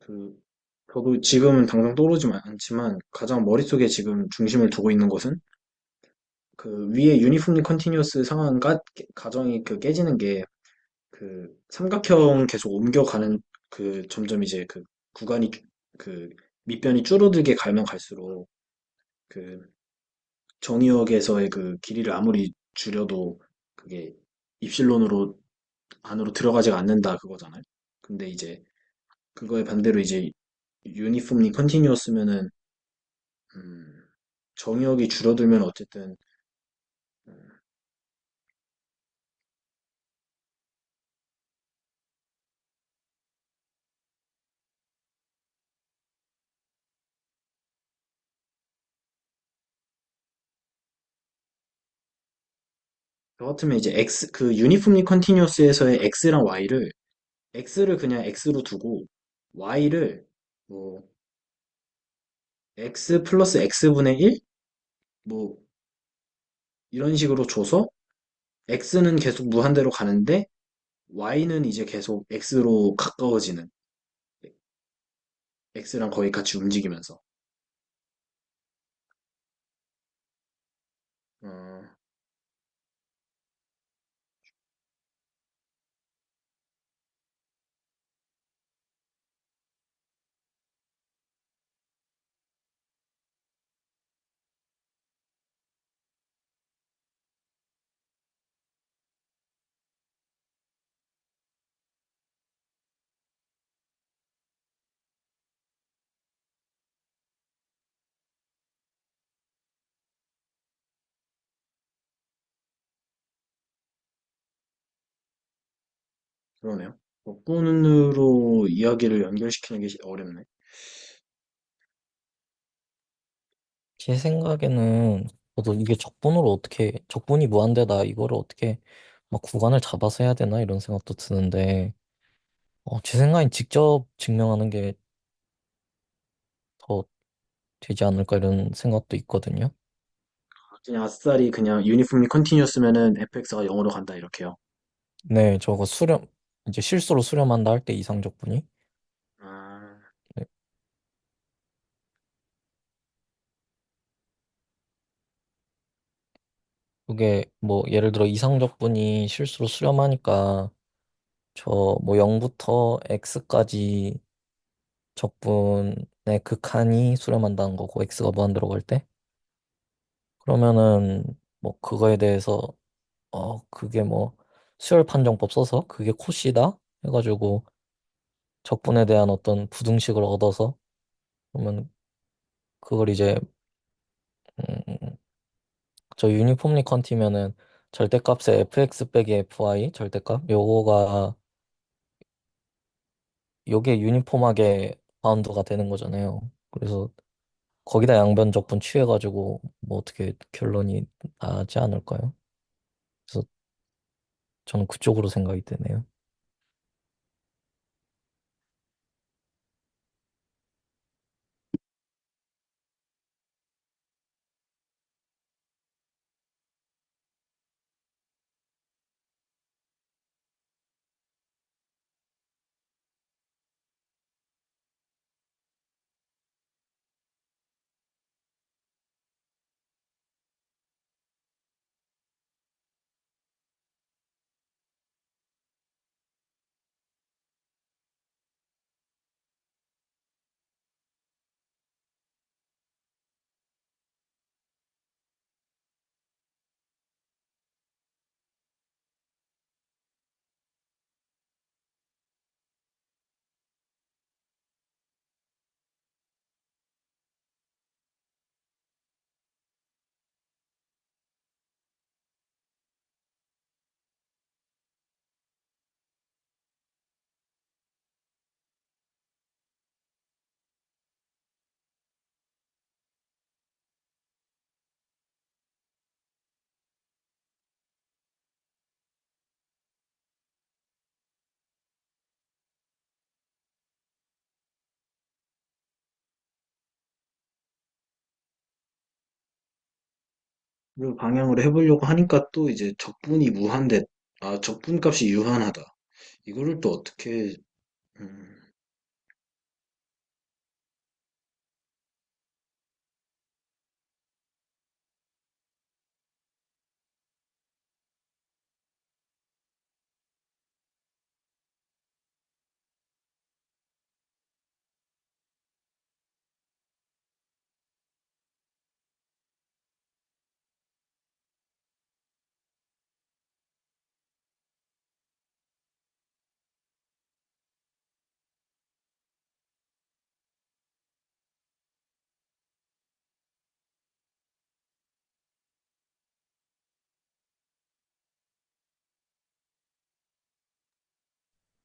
A: 그, 저도 지금은 당장 떠오르지 않지만 가장 머릿속에 지금 중심을 두고 있는 것은 그 위에 유니폼리 컨티뉴어스 상황 가정이 그 깨지는 게 그 삼각형 계속 옮겨가는 그 점점 이제 그 구간이 그 밑변이 줄어들게 가면 갈수록 그 정의역에서의 그 길이를 아무리 줄여도 그게 입실론으로 안으로 들어가지가 않는다 그거잖아요. 근데 이제 그거에 반대로 이제 유니폼리 컨티뉴어스면은 음, 정의역이 줄어들면 어쨌든 음, 저 같으면 이제 그 유니폼리 컨티뉴어스에서의 x를 그냥 x로 두고 y를 뭐 x 플러스 x분의 1? 뭐 이런 식으로 줘서 x는 계속 무한대로 가는데 y는 이제 계속 x로 가까워지는 x랑 거의 같이 움직이면서 어, 그러네요. 적분으로 이야기를 연결시키는 게 어렵네.
F: 제 생각에는 저도 이게 적분으로 어떻게, 적분이 무한대다, 이거를 어떻게 막 구간을 잡아서 해야 되나 이런 생각도 드는데, 제 생각엔 직접 증명하는 게 더 되지 않을까 이런 생각도 있거든요.
A: 그냥 아싸리 그냥 유니폼이 컨티뉴스면은 fx가 0으로 간다 이렇게요.
F: 네, 저거 이제 실수로 수렴한다 할 때 이상 적분이.
A: 아,
F: 네, 그게 뭐 예를 들어 이상 적분이 실수로 수렴하니까 저 뭐 0부터 x까지 적분의 극한이 수렴한다는 거고 x가 무한대로 갈 때. 그러면은 뭐 그거에 대해서 그게 뭐 수열 판정법 써서 그게 코시다 해가지고 적분에 대한 어떤 부등식을 얻어서 그러면 그걸 이제 음, 저 유니폼리 컨티면은 절대값의 fx 빼기 fy 절대값 요거가 요게 유니폼하게 바운드가 되는 거잖아요. 그래서 거기다 양변 적분 취해가지고 뭐 어떻게 결론이 나지 않을까요? 그래서 저는 그쪽으로 생각이 되네요.
A: 그 방향으로 해보려고 하니까 또 이제 적분이 무한대, 아, 적분 값이 유한하다. 이거를 또 어떻게, 음,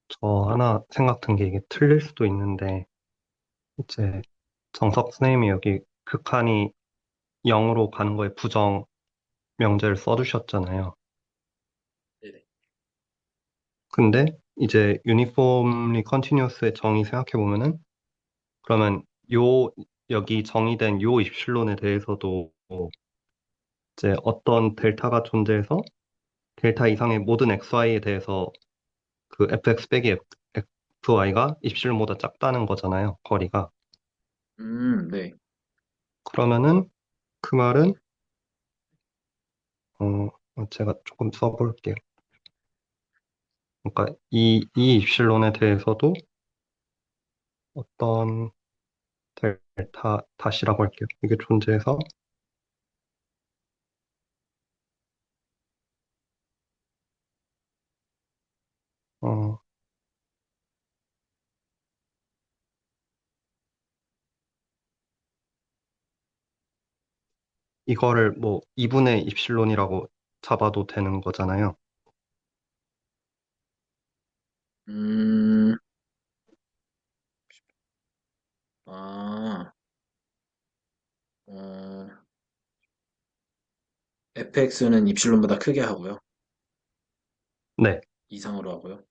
C: 저 하나 생각 든 게 이게 틀릴 수도 있는데, 이제 정석 선생님이 여기 극한이 0으로 가는 거에 부정 명제를 써주셨잖아요.
A: 네네.
C: 근데 이제 유니폼리 컨티뉴어스의 정의 생각해 보면은 그러면 요 여기 정의된 요 입실론에 대해서도 이제 어떤 델타가 존재해서 델타 이상의 모든 xy에 대해서 그 fx 빼기 fy가 입실보다 작다는 거잖아요. 거리가.
A: 네.
C: 그러면은 그 말은 제가 조금 써볼게요. 그러니까 이 입실론에 대해서도 어떤 델타 다시라고 할게요. 이게 존재해서 어, 이거를 뭐 2분의 입실론이라고 잡아도 되는 거잖아요.
A: 음, 아, 어, fx는 입실론보다 크게 하고요.
C: 네,
A: 이상으로 하고요.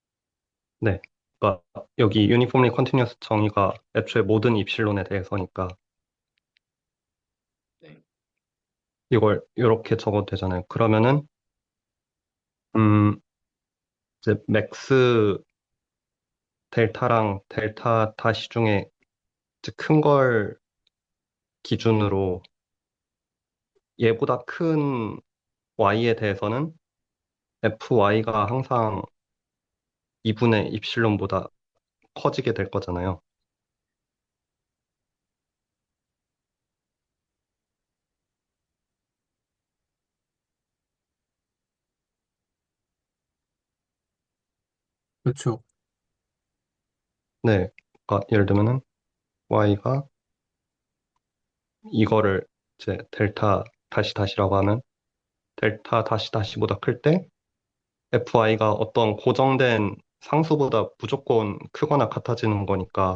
C: 네. 그러니까 여기 유니폼리 컨티뉴어스 정의가 애초에 모든 입실론에 대해서니까
A: 네.
C: 이걸 이렇게 적어도 되잖아요. 그러면은 음, 이제 맥스 델타랑 델타 다시 중에 큰 걸 기준으로 얘보다 큰 y에 대해서는 fy가 항상 2분의 입실론보다 커지게 될 거잖아요.
E: 그렇죠.
C: 네. 그러니까 예를 들면은 y가 이거를 이제 델타 다시 다시라고 하면 델타 다시 다시보다 클 때 fy가 어떤 고정된 상수보다 무조건 크거나 같아지는 거니까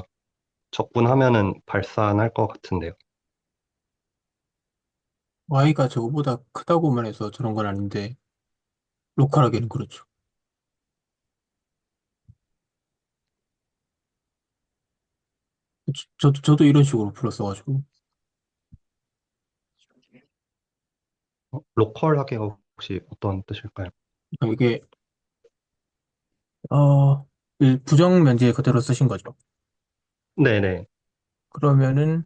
C: 적분하면은 발산할 것 같은데요.
E: y가 저거보다 크다고만 해서 저런 건 아닌데, 로컬하게는 그렇죠. 저도 이런 식으로 풀었어가지고.
C: 로컬하게 혹시 어떤 뜻일까요?
E: 이게, 어, 이 부정 면제 그대로 쓰신 거죠.
C: 네네.
E: 그러면은,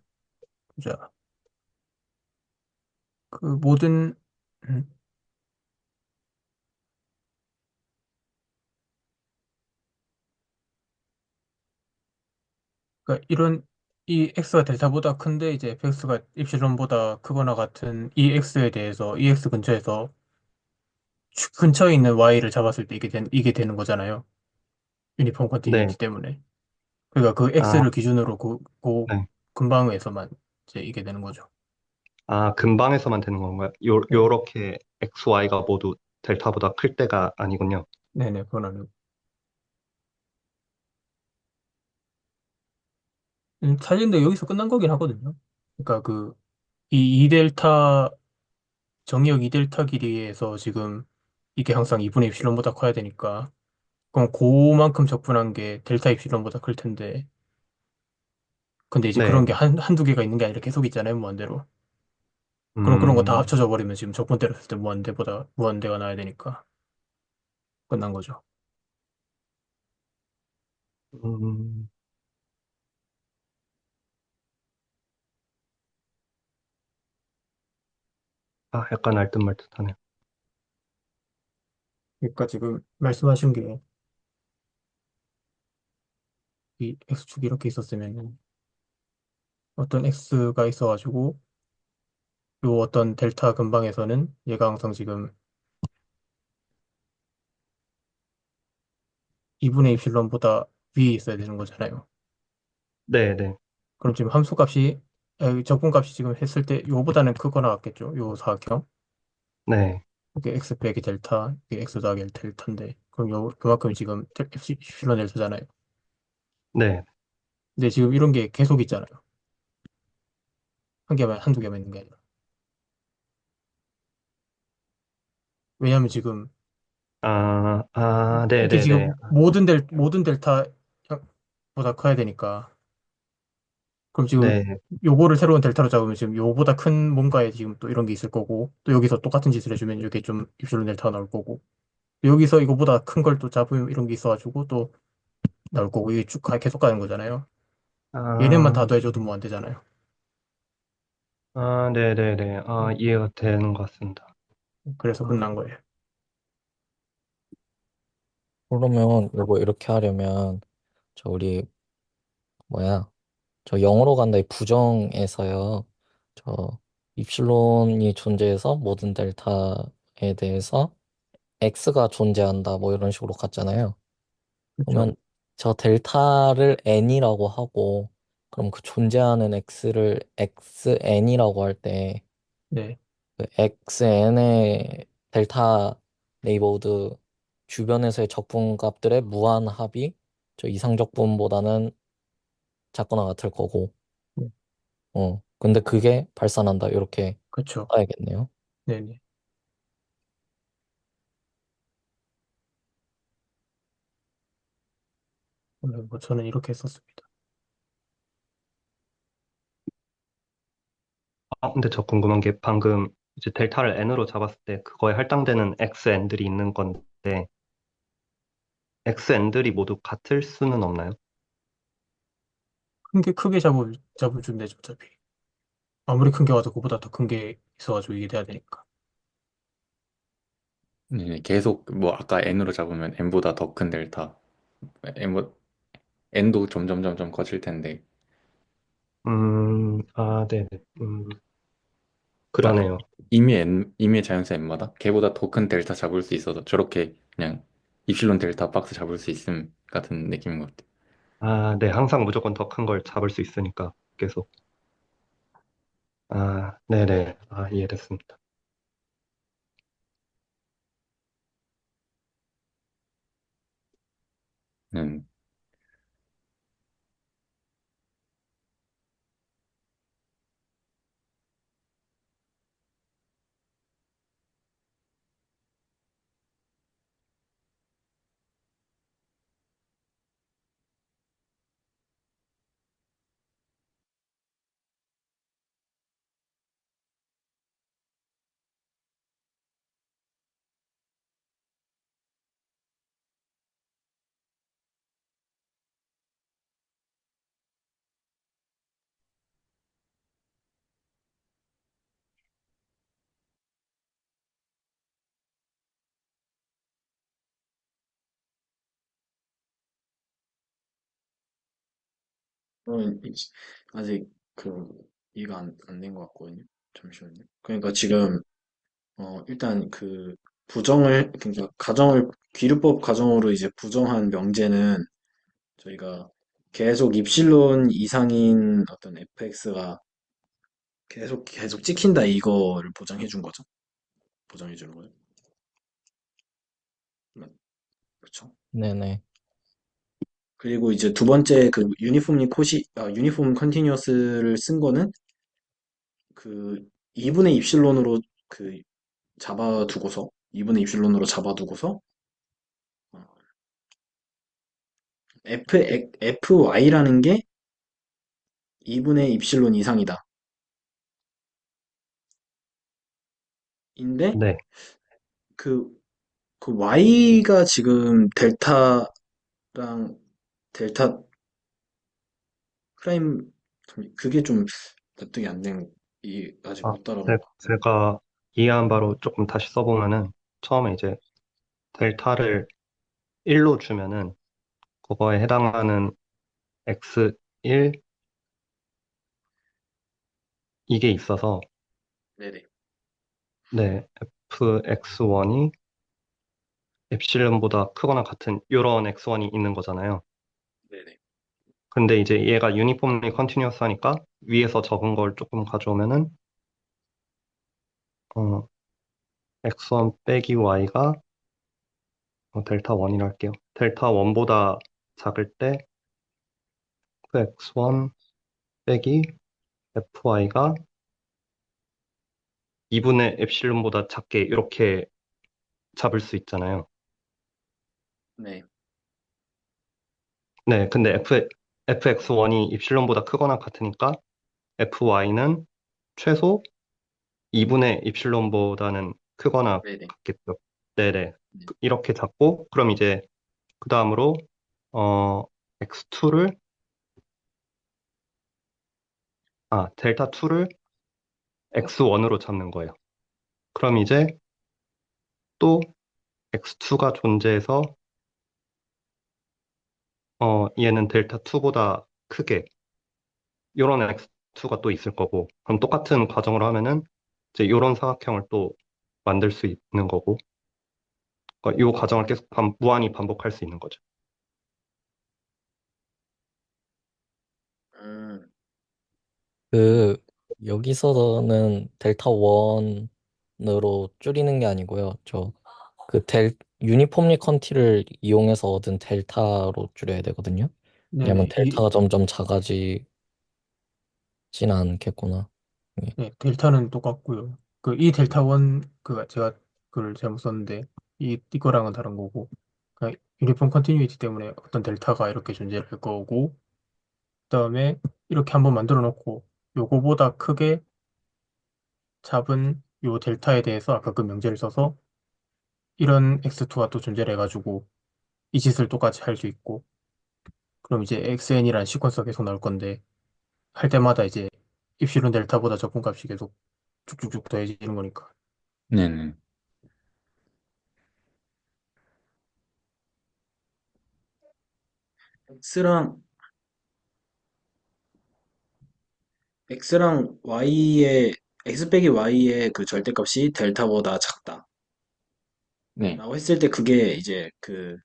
E: 자, 그 모든, 음, 그러니까 이 x가 델타보다 큰데, 이제 fx가 입실론보다 크거나 같은 이 x에 대해서, 이 x 근처에서 근처에 있는 y를 잡았을 때 이게 되는 거잖아요. 유니폼
C: 네.
E: 컨티뉴이티 때문에. 그러니까 그
C: 아,
E: x를 기준으로
C: 네.
E: 근방에서만 이제 이게 되는 거죠.
C: 아, 근방에서만 되는 건가요?
E: 네.
C: 요렇게 x, y가 모두 델타보다 클 때가 아니군요.
E: 네네, 그건 아니고. 사실 근데 여기서 끝난 거긴 하거든요. 그러니까 이 2델타, 정의역 2델타 길이에서 지금 이게 항상 2분의 입실론보다 커야 되니까. 그럼 그만큼 적분한 게 델타 입실론보다 클 텐데. 근데 이제 그런
C: 네.
E: 게 한두 개가 있는 게 아니라 계속 있잖아요, 무한대로. 그럼 그런 거 다
C: 음,
E: 합쳐져 버리면 지금 적분 때렸을 때 무한대가 나야 되니까. 끝난 거죠.
C: 음, 아, 약간 알듯말듯하네요.
E: 그러니까 지금 말씀하신 게 이 X축이 이렇게 있었으면 어떤 X가 있어가지고 요 어떤 델타 근방에서는 얘가 항상 지금 2분의 입실론보다 위에 있어야 되는 거잖아요.
C: 네네.
E: 그럼 지금 함수값이 적분값이 지금 했을 때 요보다는 크거나 같겠죠. 요 사각형.
C: 네.
E: 이게 X 빼기 델타, 이게 X 더하기 델타인데 그럼 그만큼 지금 입실론 델타잖아요.
C: 네.
E: 근데 지금 이런 게 계속 있잖아요. 한 개만 한두 개만 있는 게 아니라. 왜냐하면 지금 이게
C: 네네네.
E: 지금 모든 델타 보다 커야 되니까. 그럼 지금
C: 네.
E: 요거를 새로운 델타로 잡으면 지금 요보다 큰 뭔가에 지금 또 이런 게 있을 거고 또 여기서 똑같은 짓을 해주면 이게 좀 입실론 델타가 나올 거고 여기서 이거보다 큰 걸 또 잡으면 이런 게 있어가지고 또 나올 거고 이게 계속 가는 거잖아요. 얘네만 다
C: 아,
E: 더해줘도 뭐 안 되잖아요.
C: 네네네. 이해가 되는 것 같습니다.
E: 그래서
C: 아,
E: 끝난 거예요.
F: 그러면 이거 이렇게 하려면 저 우리 뭐야? 저 0으로 간다 이 부정에서요. 저 입실론이 존재해서 모든 델타에 대해서 x가 존재한다 뭐 이런 식으로 갔잖아요.
E: 그렇죠?
F: 그러면 저 델타를 n이라고 하고 그럼 그 존재하는 x를 xn이라고 할 때
E: 네.
F: 그 xn의 델타 네이버드 주변에서의 적분값들의 무한합이 저 이상적 부분보다는 작거나 같을 거고,
E: 네,
F: 근데 그게 발산한다. 이렇게
E: 그렇죠.
F: 써야겠네요.
E: 네네. 오늘 뭐 저는 이렇게 썼습니다.
C: 근데 저 궁금한 게 방금 이제 델타를 n으로 잡았을 때 그거에 할당되는 xn들이 있는 건데 xn들이 모두 같을 수는 없나요?
E: 큰 게 크게 잡아주면 되죠, 어차피. 아무리 큰 게 와도 그보다 더 큰 게 있어가지고 이게 돼야 되니까.
B: 네, 계속 뭐 아까 n으로 잡으면 n보다 더 큰 델타, n, n도 점점 점점 커질 텐데,
C: 네네.
B: 그러니까
C: 그러네요.
B: 이미 자연수 n마다 걔보다 더 큰 델타 잡을 수 있어서 저렇게 그냥 입실론 델타 박스 잡을 수 있음 같은 느낌인 것 같아요.
C: 네. 항상 무조건 더 큰 걸 잡을 수 있으니까 계속. 네네. 이해됐습니다.
B: 음.
A: 저는 아직 그 이해가 안 된 것 같거든요. 잠시만요. 그러니까 지금 일단 그 그러니까 귀류법 가정으로 이제 부정한 명제는 저희가 계속 입실론 이상인 어떤 fx가 계속 찍힌다 이거를 보장해 준 거죠. 보장해 주는 거죠. 그렇죠.
F: 네네.
A: 그리고 이제 두 번째 그 유니폼 컨티뉴어스를 쓴 거는 그 2분의 입실론으로 그 잡아두고서 2분의 입실론으로 잡아두고서 어, fy라는 게 2분의 입실론 이상이다. 인데
C: 네.
A: 그, 그 y가 지금 델타랑 델타 프라임 그게 좀 납득이 안 된, 아직 못 따라온 것 같고.
C: 제가 이해한 바로 조금 다시 써보면은 처음에 이제 델타를 1로 주면은 그거에 해당하는 x1 이게 있어서
A: 네네.
C: 네, fx1이 엡실론보다 크거나 같은 이런 x1이 있는 거잖아요.
A: 네네.
C: 근데 이제 얘가 유니폼리 컨티뉴어스 하니까 위에서 적은 걸 조금 가져오면은 어, x1 빼기 y가 델타 1이라 할게요. 델타 1보다 작을 때 fx1 빼기 fy가 2분의 엡실론보다 작게 이렇게 잡을 수 있잖아요.
A: 네.
C: 네, 근데 fx1이 입실론보다 크거나 같으니까 fy는 최소 2분의 입실론보다는 크거나
A: 네네.
C: 같겠죠. 네네.
A: 네.
C: 이렇게 잡고, 그럼 이제 그 다음으로, x2를, 델타 2를 x1으로 잡는 거예요. 그럼 이제 또 x2가 존재해서, 얘는 델타 2보다 크게, 요런 x2가 또 있을 거고, 그럼 똑같은 과정으로 하면은, 이제 요런 사각형을 또 만들 수 있는 거고, 그러니까 요 과정을 계속 무한히 반복할 수 있는 거죠.
A: 음,
F: 그, 여기서는 델타 1으로 줄이는 게 아니고요. 그 유니폼리 퀀티를 이용해서 얻은 델타로 줄여야 되거든요. 왜냐면
E: 네네.
F: 델타가 점점 작아지진 않겠구나. 예.
E: 네, 델타는 똑같고요. 그 이 델타 원 제가 그걸 잘못 썼는데 이거랑은 다른 거고. 그러니까 유니폼 컨티뉴이티 때문에 어떤 델타가 이렇게 존재를 할 거고, 그다음에 이렇게 한번 만들어 놓고 요거보다 크게 잡은 요 델타에 대해서 아까 그 명제를 써서 이런 x2가 또 존재를 해가지고 이 짓을 똑같이 할 수 있고, 그럼 이제 xn이라는 시퀀스가 계속 나올 건데, 할 때마다 이제 입실론 델타보다 적분값이 계속 쭉쭉쭉 더해지는 거니까.
B: 네네.
A: X랑 X랑 Y의 X 빼기 Y의 그 절대값이 델타보다 작다.
B: 네.
A: 라고 했을 때 그게 이제 그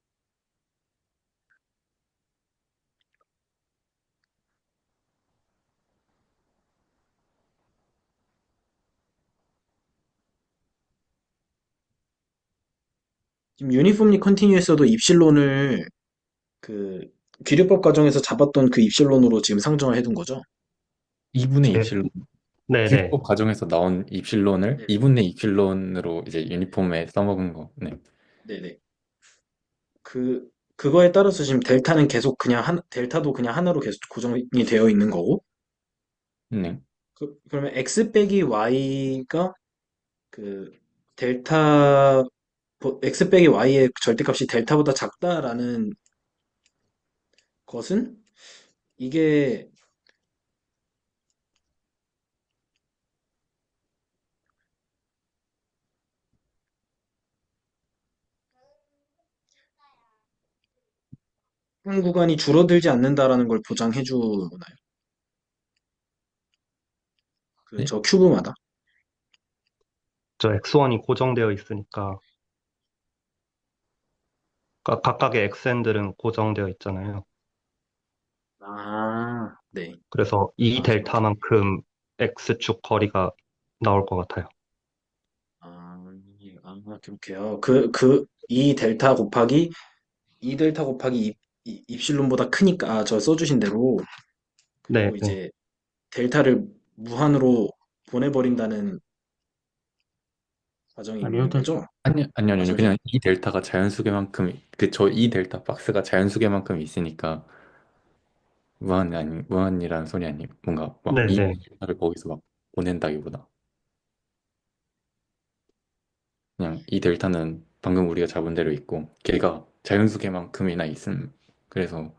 A: 지금 유니폼리 컨티뉴에서도 입실론을 그 귀류법 과정에서 잡았던 그 입실론으로 지금 상정을 해둔 거죠.
B: 2분의
C: 네,
B: 입실론,
C: 네네.
B: 교육법 과정에서 나온 입실론을
A: 네네.
B: 2분의 입실론으로 이제 유니폼에 써먹은 거. 네.
A: 네네. 그거에 따라서 지금 델타는 계속 그냥 델타도 그냥 하나로 계속 고정이 되어 있는 거고,
B: 네.
A: 그러면 x 빼기 y가 그 델타, x 빼기 y의 절대값이 델타보다 작다라는 것은 이게 한 구간이 줄어들지 않는다라는 걸 보장해 주나요? 그
B: 네?
A: 저 큐브마다.
C: 저 X1이 고정되어 있으니까 각각의 엑센들은 고정되어 있잖아요.
A: 아, 네.
C: 그래서 이
A: 아, 그렇게.
C: 델타만큼 X축 거리가 나올 것 같아요.
A: 그렇게요. 이 델타 곱하기 이 델타 곱하기 입실론보다 크니까, 저 써주신 대로.
C: 네,
A: 그리고
C: 네.
A: 이제 델타를 무한으로 보내버린다는 과정이
E: 아니요,
A: 있는 거죠?
B: 아니요.
A: 마셔지는.
B: 그냥 이 델타가 자연수계만큼, 저 이 델타 박스가 자연수계만큼 있으니까, 무한이라는 소리 아니, 뭔가, 막,
C: 네,
B: 이
C: 네.
B: 델타를 거기서 막 보낸다기보다. 그냥 이 델타는 방금 우리가 잡은 대로 있고, 걔가 자연수계만큼이나 있음. 그래서,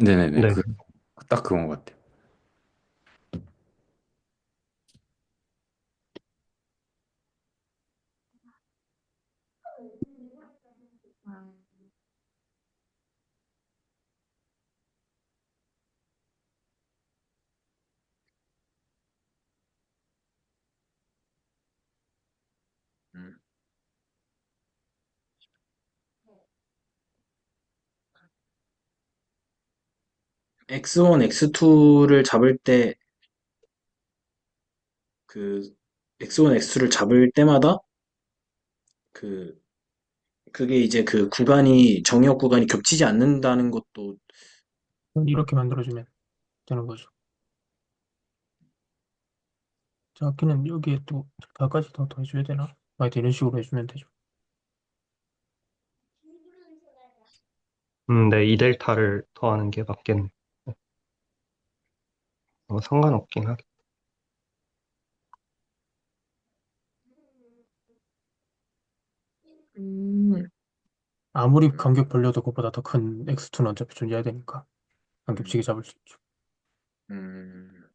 B: 네네네.
C: 네.
B: 딱 그건 것 같아요.
A: 음. X1, X2를 잡을 때, 그, X1, X2를 잡을 때마다, 그, 그게 이제 그 정의역 구간이 겹치지 않는다는 것도.
E: 이렇게 만들어주면 되는 거죠. 자, 걔는 여기에 또 가까지 더 더해줘야 되나? 하여튼 이런 식으로 해주면 되죠.
C: 네, 이 델타를 더하는 게 맞겠네. 상관없긴 하겠.
A: 음.
E: 아무리 간격 벌려도 그것보다 더 큰 X2는 어차피 존재해야 되니까 안 겹치게
A: 음.
E: 잡을 수 있죠.
A: 음.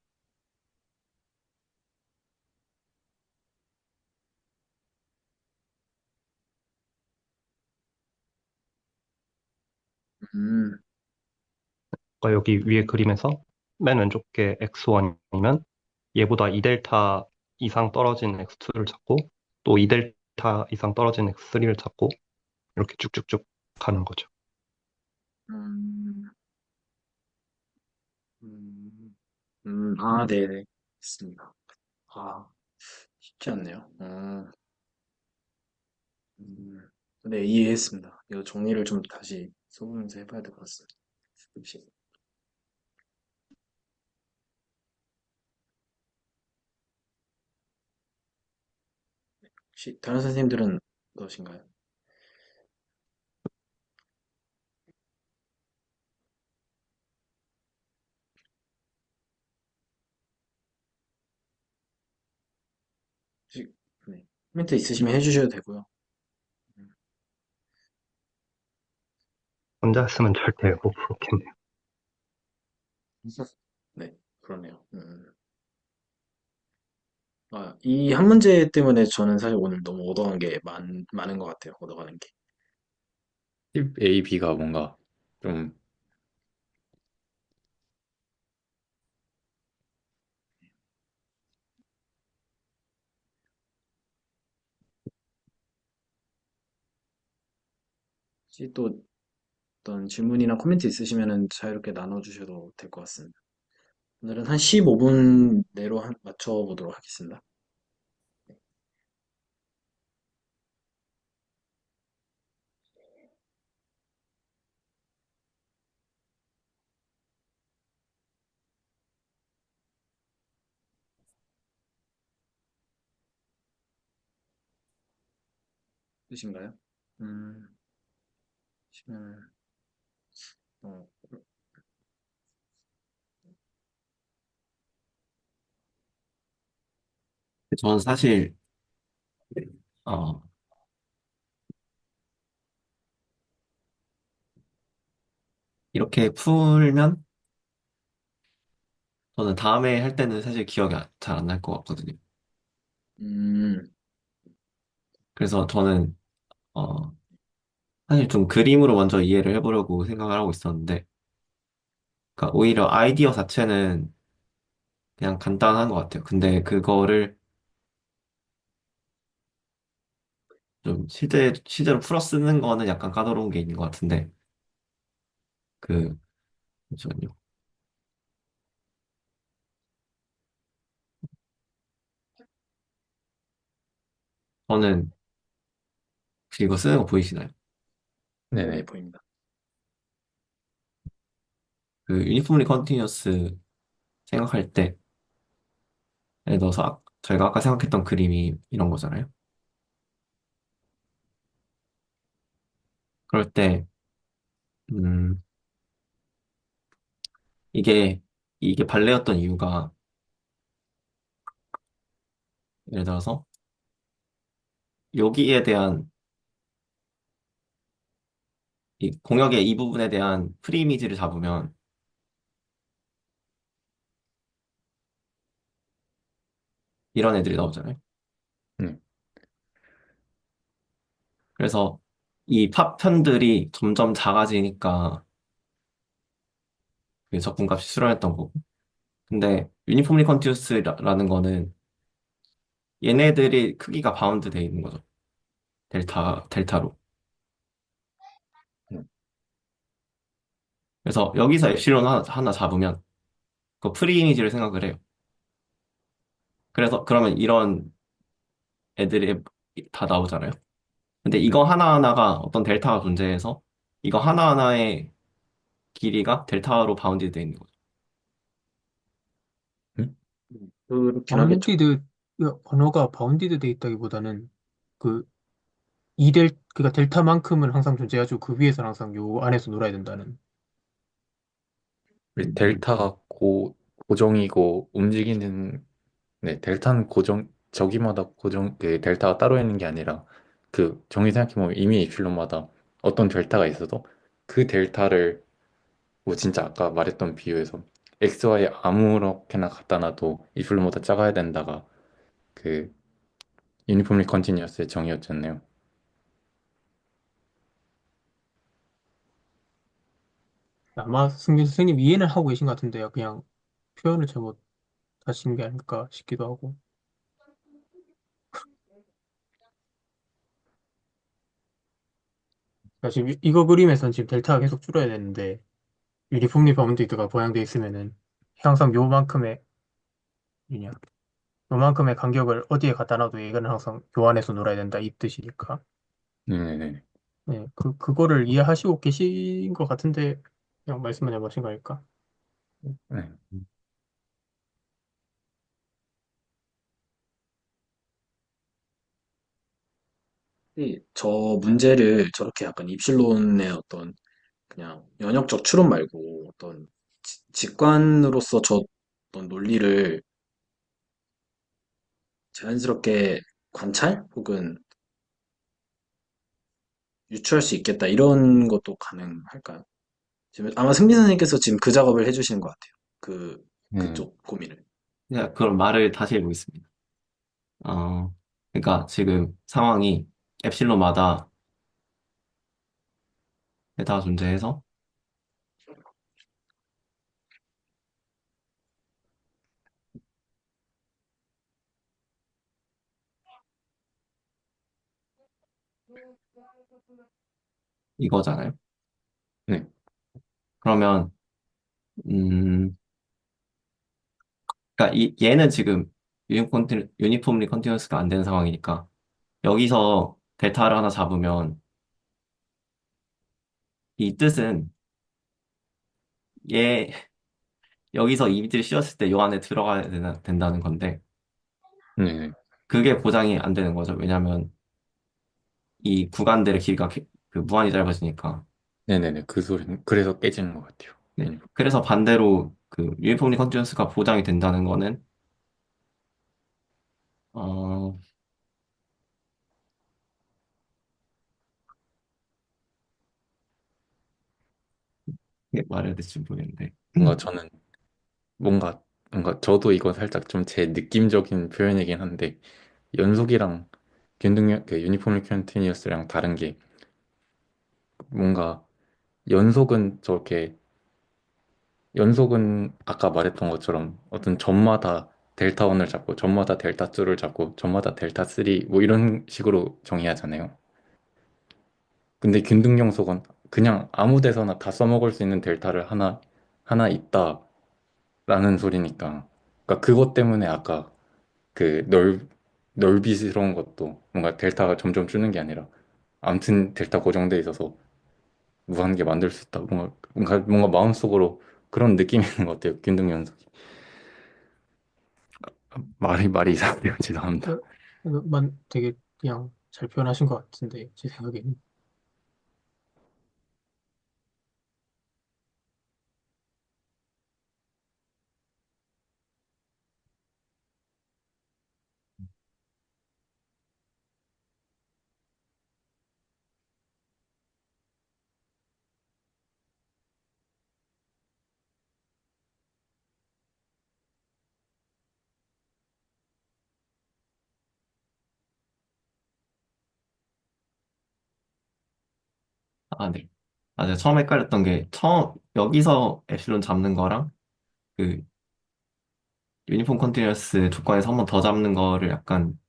A: 음.
C: 그러니까 여기 위에 그림에서 맨 왼쪽 게 X1이면 얘보다 2델타 이상 떨어진 X2를 찾고 또 2델타 이상 떨어진 X3를 찾고 이렇게 쭉쭉쭉 가는 거죠.
A: 음. 네네. 있습니다. 아, 쉽지 않네요. 음, 네, 이해했습니다. 이거 정리를 좀 다시 써보면서 해봐야 될 것 같습니다. 혹시, 혹시 다른 선생님들은 어떠신가요? 혹시, 네, 코멘트 있으시면 해주셔도 되고요. 음,
C: 혼자였으면 절대 못 풀었겠네요.
A: 네, 그러네요. 아, 이 한 문제 때문에 저는 사실 오늘 너무 얻어간 게 많은 것 같아요. 얻어가는 게.
B: 팁 A, B가 뭔가 좀
A: 혹시 또 어떤 질문이나 코멘트 있으시면은 자유롭게 나눠주셔도 될 것 같습니다. 오늘은 한 15분 내로 맞춰보도록 하겠습니다. 끝인가요? 음, 시간을, 어,
D: 저는 사실, 어, 이렇게 풀면 저는 다음에 할 때는 사실 기억이 잘 안 날 것 같거든요.
A: 음,
D: 그래서 저는, 어, 사실 좀 그림으로 먼저 이해를 해보려고 생각을 하고 있었는데, 그러니까 오히려 아이디어 자체는 그냥 간단한 것 같아요. 근데 그거를 좀 실제로 풀어 쓰는 거는 약간 까다로운 게 있는 것 같은데, 그, 잠시만요. 저는 혹시 이거 쓰는 거 보이시나요?
A: 네네,
B: 네네.
A: 보입니다.
D: 그 유니폼리 컨티뉴어스 생각할 때, 예를 들어서 저희가 아까 생각했던 그림이 이런 거잖아요. 그럴 때, 음, 이게, 이게 발레였던 이유가, 예를 들어서, 여기에 대한, 이 공역의 이 부분에 대한 프리이미지를 잡으면, 이런 애들이 나오잖아요.
B: 네.
D: 그래서, 이 파편들이 점점 작아지니까, 그 적분값이 수렴했던 거고. 근데, 유니폼리 컨티뉴어스라는 거는, 얘네들이 크기가 바운드 돼 있는 거죠. 델타로.
B: 네.
D: 그래서, 여기서 엡실론 하나 잡으면, 그 프리이미지를 생각을 해요. 그래서 그러면 이런 애들이 다 나오잖아요. 근데
B: 네.
D: 이거 하나하나가 어떤 델타가 존재해서 이거 하나하나의 길이가 델타로 바운드 되어 있는 거죠.
B: 음?
A: 그렇긴 하겠죠.
E: 바운디드, 언어가 바운디드 돼 있다기보다는 그 그러니까 델타만큼은 항상 존재해가지고 그 위에서 항상 요 안에서 놀아야 된다는.
B: 우리 델타가 고정이고 움직이는 네, 델타는 저기마다 그 델타가 따로 있는 게 아니라 그 정의 생각해보면 이미 입실론마다 어떤 델타가 있어도 그 델타를 뭐 진짜 아까 말했던 비유에서 XY 아무렇게나 갖다 놔도 입실론보다 작아야 된다가 그 유니폼리 컨티니어스의 정의였잖아요.
E: 아마 승균 선생님 이해는 하고 계신 것 같은데요. 그냥 표현을 잘못 하신 게 아닐까 싶기도 하고. 그러니까 지금 이거 그림에서는 지금 델타가 계속 줄어야 되는데 유니폼리 바운디드가 보양돼 있으면은 항상 요만큼의 이냐 요만큼의 간격을 어디에 갖다 놔도 얘는 항상 교환해서 놀아야 된다 이 뜻이니까.
B: 네네네.
E: 네, 그거를 이해하시고 계신 것 같은데 그냥 말씀을 해보신 거니까.
B: 네.
A: 저 문제를 저렇게 약간 입실론의 어떤 그냥 연역적 추론 말고 어떤 직관으로서 저 어떤 논리를 자연스럽게 관찰 혹은 유추할 수 있겠다 이런 것도 가능할까요? 지금 아마 승민 선생님께서 지금 그 작업을 해주시는 것 같아요.
B: 네.
A: 그쪽 고민을.
D: 그냥 그럼 말을 다시 해보겠습니다. 그러니까 지금 상황이 엡실론마다 베타가 존재해서 이거잖아요.
B: 네.
D: 그러면 음, 그러니까 얘는 지금 유니폼리 컨티뉴어스가 안 되는 상황이니까 여기서 델타를 하나 잡으면 이 뜻은 얘 여기서 이미지를 씌웠을 때 요 안에 들어가야 된다는 건데
B: 네네.
D: 그게 보장이 안 되는 거죠. 왜냐하면 이 구간들의 길이가 그 무한히 짧아지니까.
B: 네네네. 그 소리는 그래서 깨지는 것 같아요.
D: 네.
B: 유니폼.
D: 그래서 반대로 그 유니폼리 컨티뉴어스가 보장이 된다는 거는 어, 이게 말해야 될지 모르겠는데.
B: 뭔가 저는 뭔가 저도 이거 살짝 좀 제 느낌적인 표현이긴 한데 연속이랑 균등력 그 유니폼 컨티니어스랑 다른 게 뭔가 연속은 저렇게 연속은 아까 말했던 것처럼 어떤 점마다 델타 1을 잡고 점마다 델타 2를 잡고 점마다 델타 3 뭐 이런 식으로 정의하잖아요. 근데 균등 영속은 그냥 아무 데서나 다 써먹을 수 있는 델타를 하나 있다라는 소리니까 그러니까 그것 때문에 아까 그 넓이스러운 것도 뭔가 델타가 점점 줄는 게 아니라 아무튼 델타 고정돼 있어서 무한계 만들 수 있다. 뭔가 마음속으로 그런 느낌이 있는 것 같아요. 균등 연속이. 말이 이상해요. 죄송합니다.
E: 만 되게 그냥 잘 표현하신 것 같은데 제 생각에는.
D: 아, 네. 아, 제가 처음 헷갈렸던 게 여기서 엡실론 잡는 거랑 그 유니폼 컨티뉴어스 조건에서 한 번 더 잡는 거를 약간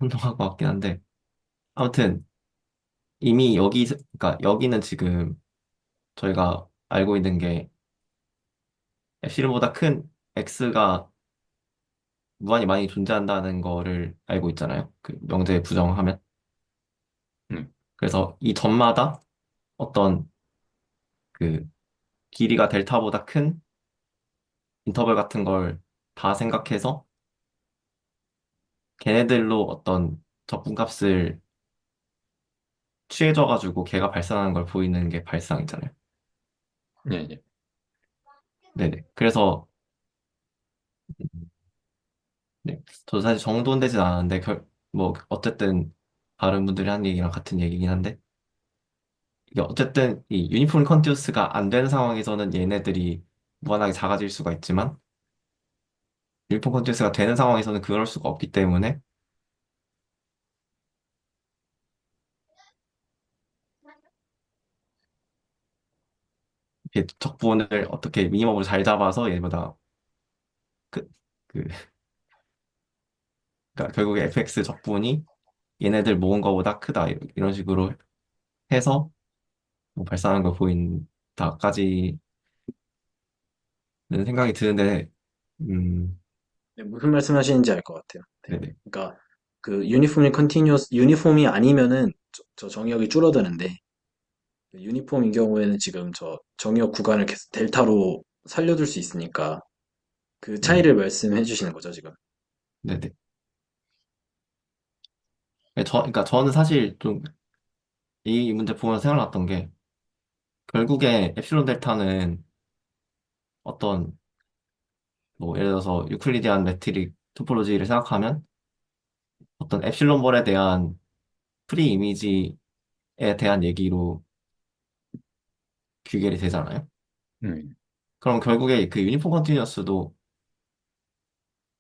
D: 혼동한 것 같긴 한데 아무튼 이미 그러니까 여기는 지금 저희가 알고 있는 게 엡실론보다 큰 x가 무한히 많이 존재한다는 거를 알고 있잖아요. 그 명제에 부정하면.
B: 음,
D: 그래서 이 점마다 어떤 그 길이가 델타보다 큰 인터벌 같은 걸 다 생각해서 걔네들로 어떤 적분값을 취해져가지고 걔가 발산하는 걸 보이는 게 발상이잖아요.
B: 예, 예.
D: 네네. 그래서 네. 저도 사실 정돈되진 않았는데 뭐 어쨌든 다른 분들이 한 얘기랑 같은 얘기긴 한데 이게 어쨌든 이 유니폼 컨티뉴스가 안 되는 상황에서는 얘네들이 무한하게 작아질 수가 있지만 유니폼 컨티뉴스가 되는 상황에서는 그럴 수가 없기 때문에 이렇게 적분을 어떻게 미니멈으로 잘 잡아서 얘보다 그, 그 그러니까 결국에 fx 적분이 얘네들 모은 거보다 크다 이런 식으로 해서 뭐 발산하는 걸 보인다까지는 생각이 드는데 음
A: 네, 무슨 말씀하시는지 알 것 같아요. 네.
D: 네네.
A: 그러니까 그 유니폼이 컨티뉴어스 유니폼이 아니면은 저 정의역이 줄어드는데 유니폼인 경우에는 지금 저 정의역 구간을 계속 델타로 살려둘 수 있으니까 그
D: 네.
A: 차이를 말씀해 주시는 거죠, 지금.
D: 네네. 그러니까 저는 사실 좀 이 문제 보면서 생각났던 게 결국에 엡실론 델타는 어떤 뭐 예를 들어서 유클리디안 메트릭 토포로지를 생각하면 어떤 엡실론 볼에 대한 프리 이미지에 대한 얘기로 귀결이 되잖아요.
B: 음,
D: 그럼 결국에 그 유니폼 컨티뉴어스도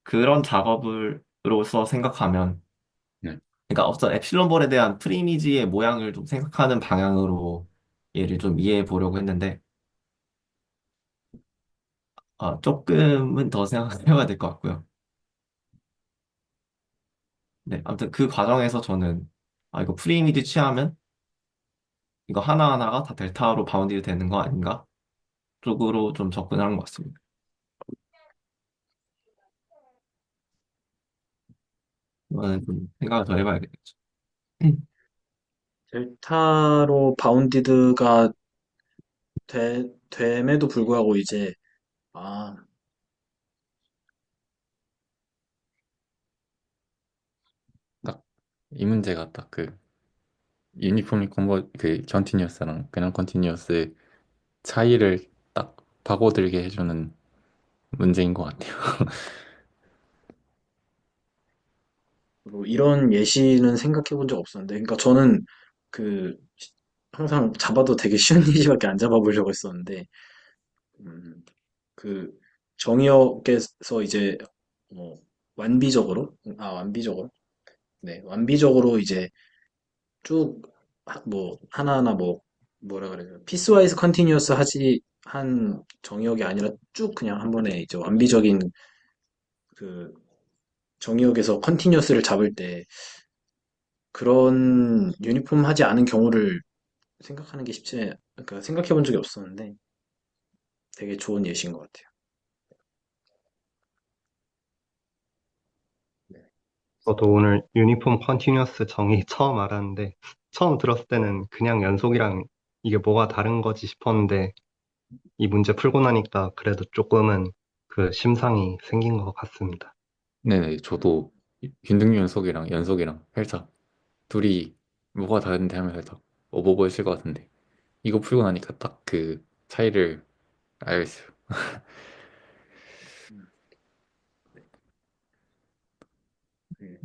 D: 그런 작업으로서 생각하면
B: 네.
D: 그러니까 어떤 엡실론 볼에 대한 프리 이미지의 모양을 좀 생각하는 방향으로 얘를 좀 이해해 보려고 했는데 조금은 더 생각해봐야 될 것 같고요. 네, 아무튼 그 과정에서 저는 이거 프리 이미지 취하면 이거 하나하나가 다 델타로 바운드 되는 거 아닌가? 쪽으로 좀 접근하는 것 같습니다. 이거는 좀 생각을 더 해봐야겠죠.
A: 델타로 바운디드가 됨에도 불구하고 이제 아,
B: 딱 이 문제가 딱 그 유니폼이 그 컨티뉴어스랑 그냥 컨티뉴어스 차이를 딱 파고들게 해주는 문제인 것 같아요.
A: 뭐 이런 예시는 생각해 본 적 없었는데, 그러니까 저는 그 항상 잡아도 되게 쉬운 예시밖에 안 잡아보려고 했었는데, 음, 그 정의역에서 이제 뭐 완비적으로 네 완비적으로 이제 쭉 뭐 하나하나 뭐 뭐라 그래요 피스와이즈 컨티뉴어스 하지 한 정의역이 아니라 쭉 그냥 한 번에 이제 완비적인 그 정의역에서 컨티뉴어스를 잡을 때 그런 유니폼 하지 않은 경우를 생각하는 게 쉽지 그러니까 생각해 본 적이 없었는데 되게 좋은 예시인 것 같아요. 네.
C: 저도 오늘 유니폼 컨티뉴어스 정의 처음 알았는데, 처음 들었을 때는 그냥 연속이랑 이게 뭐가 다른 거지 싶었는데, 이 문제 풀고 나니까 그래도 조금은 그 심상이 생긴 것 같습니다.
B: 네네, 저도 균등 연속이랑 살짝 둘이 뭐가 다른데 하면 살짝 어버버했을 것 같은데 이거 풀고 나니까 딱 그 차이를 알겠어요.
A: 음, 네.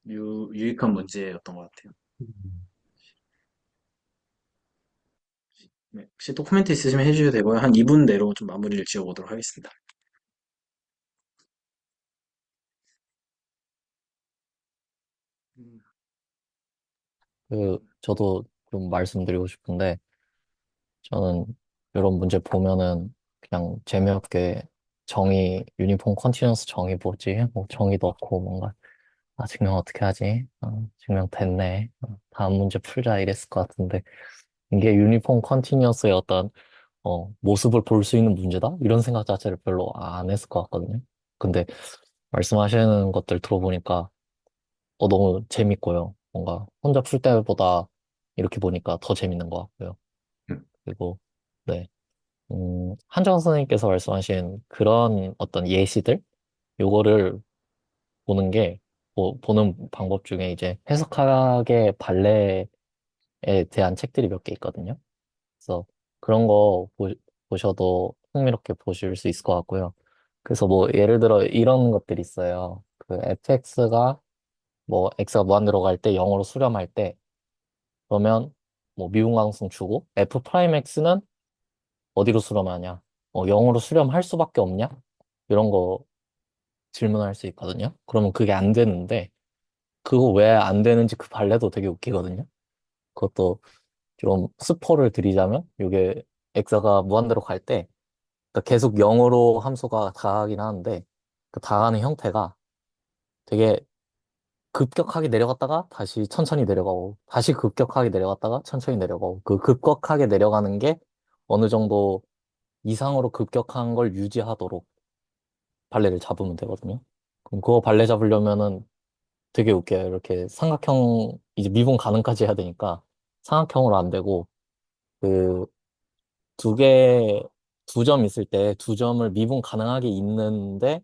A: 유익한 문제였던 것 같아요. 네, 혹시 또 코멘트 있으시면 해주셔도 되고요. 한 2분 내로 좀 마무리를 지어보도록 하겠습니다. 음,
F: 저도 좀 말씀드리고 싶은데, 저는 이런 문제 보면은 그냥 재미없게 유니폼 컨티뉴어스 정의 뭐지? 뭐 정의 넣고 뭔가, 증명 어떻게 하지? 증명 됐네. 다음 문제 풀자 이랬을 것 같은데, 이게 유니폼 컨티뉴어스의 어떤, 모습을 볼 수 있는 문제다? 이런 생각 자체를 별로 안 했을 것 같거든요. 근데 말씀하시는 것들 들어보니까, 너무 재밌고요. 뭔가 혼자 풀 때보다 이렇게 보니까 더 재밌는 것 같고요.
B: 음,
F: 그리고, 네. 한정 선생님께서 말씀하신 그런 어떤 예시들, 요거를 보는 게, 보는 방법 중에 이제 해석학의 발레에 대한 책들이 몇 개 있거든요. 그래서 그런 거 보셔도 흥미롭게 보실 수 있을 것 같고요. 그래서 뭐 예를 들어 이런 것들이 있어요. 그 fx가 뭐 x가 무한대로 갈 때 0으로 수렴할 때 그러면 뭐 미분가능성 주고 f 프라임 x는 어디로 수렴하냐? 0으로 수렴할 수밖에 없냐? 이런 거 질문할 수 있거든요. 그러면 그게 안 되는데 그거 왜 안 되는지 그 발레도 되게 웃기거든요. 그것도 좀 스포를 드리자면 이게 x가 무한대로 갈 때 계속 0으로 함수가 다가가긴 하는데 그 다가가는 형태가 되게 급격하게 내려갔다가 다시 천천히 내려가고 다시 급격하게 내려갔다가 천천히 내려가고 그 급격하게 내려가는 게 어느 정도 이상으로 급격한 걸 유지하도록 발레를 잡으면 되거든요. 그럼 그거 발레 잡으려면은 되게 웃겨요. 이렇게 삼각형, 이제 미분 가능까지 해야 되니까 삼각형으로 안 되고, 그 두 개, 두 점 있을 때 두 점을 미분 가능하게 있는데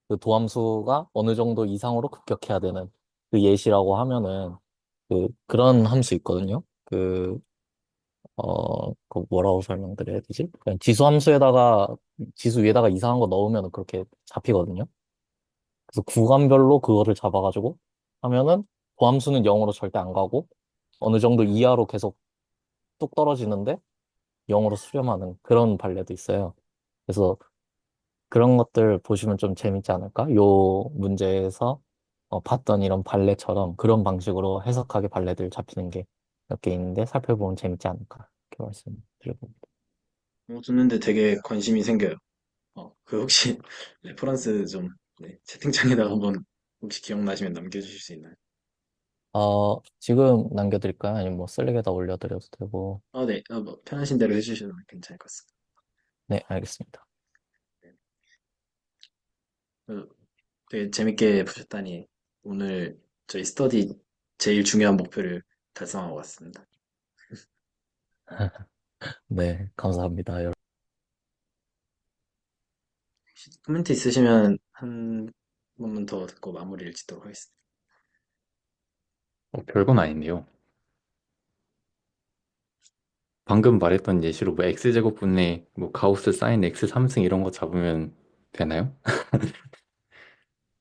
F: 그 도함수가 어느 정도 이상으로 급격해야 되는 그 예시라고 하면은 그런 함수 있거든요. 그 뭐라고 설명드려야 되지? 그냥 지수 위에다가 이상한 거 넣으면 그렇게 잡히거든요. 그래서 구간별로 그거를 잡아가지고 하면은 도함수는 0으로 절대 안 가고 어느 정도 이하로 계속 뚝 떨어지는데 0으로 수렴하는 그런 발레도 있어요. 그래서 그런 것들 보시면 좀 재밌지 않을까? 요 문제에서 봤던 이런 발레처럼 그런 방식으로 해석하게 발레들 잡히는 게 몇 개 있는데 살펴보면 재밌지 않을까? 이렇게 말씀드려봅니다.
A: 듣는데 되게 관심이 생겨요. 그 혹시 레퍼런스 좀 네, 채팅창에다가 한번 혹시 기억나시면 남겨주실 수 있나요?
F: 지금 남겨드릴까요? 아니면 뭐 슬랙에다 올려드려도 되고.
A: 네. 뭐 편하신 대로 해주셔도 괜찮을 것 같습니다.
F: 네, 알겠습니다.
A: 그, 되게 재밌게 보셨다니 오늘 저희 스터디 제일 중요한 목표를 달성한 것 같습니다.
F: 네, 감사합니다. 여러분.
A: 코멘트 있으시면 한 번만 더 듣고 마무리를 짓도록 하겠습니다.
B: 별건 아닌데요. 방금 말했던 예시로 뭐 x제곱분의 뭐 가우스 사인 x 3승 이런 거 잡으면 되나요?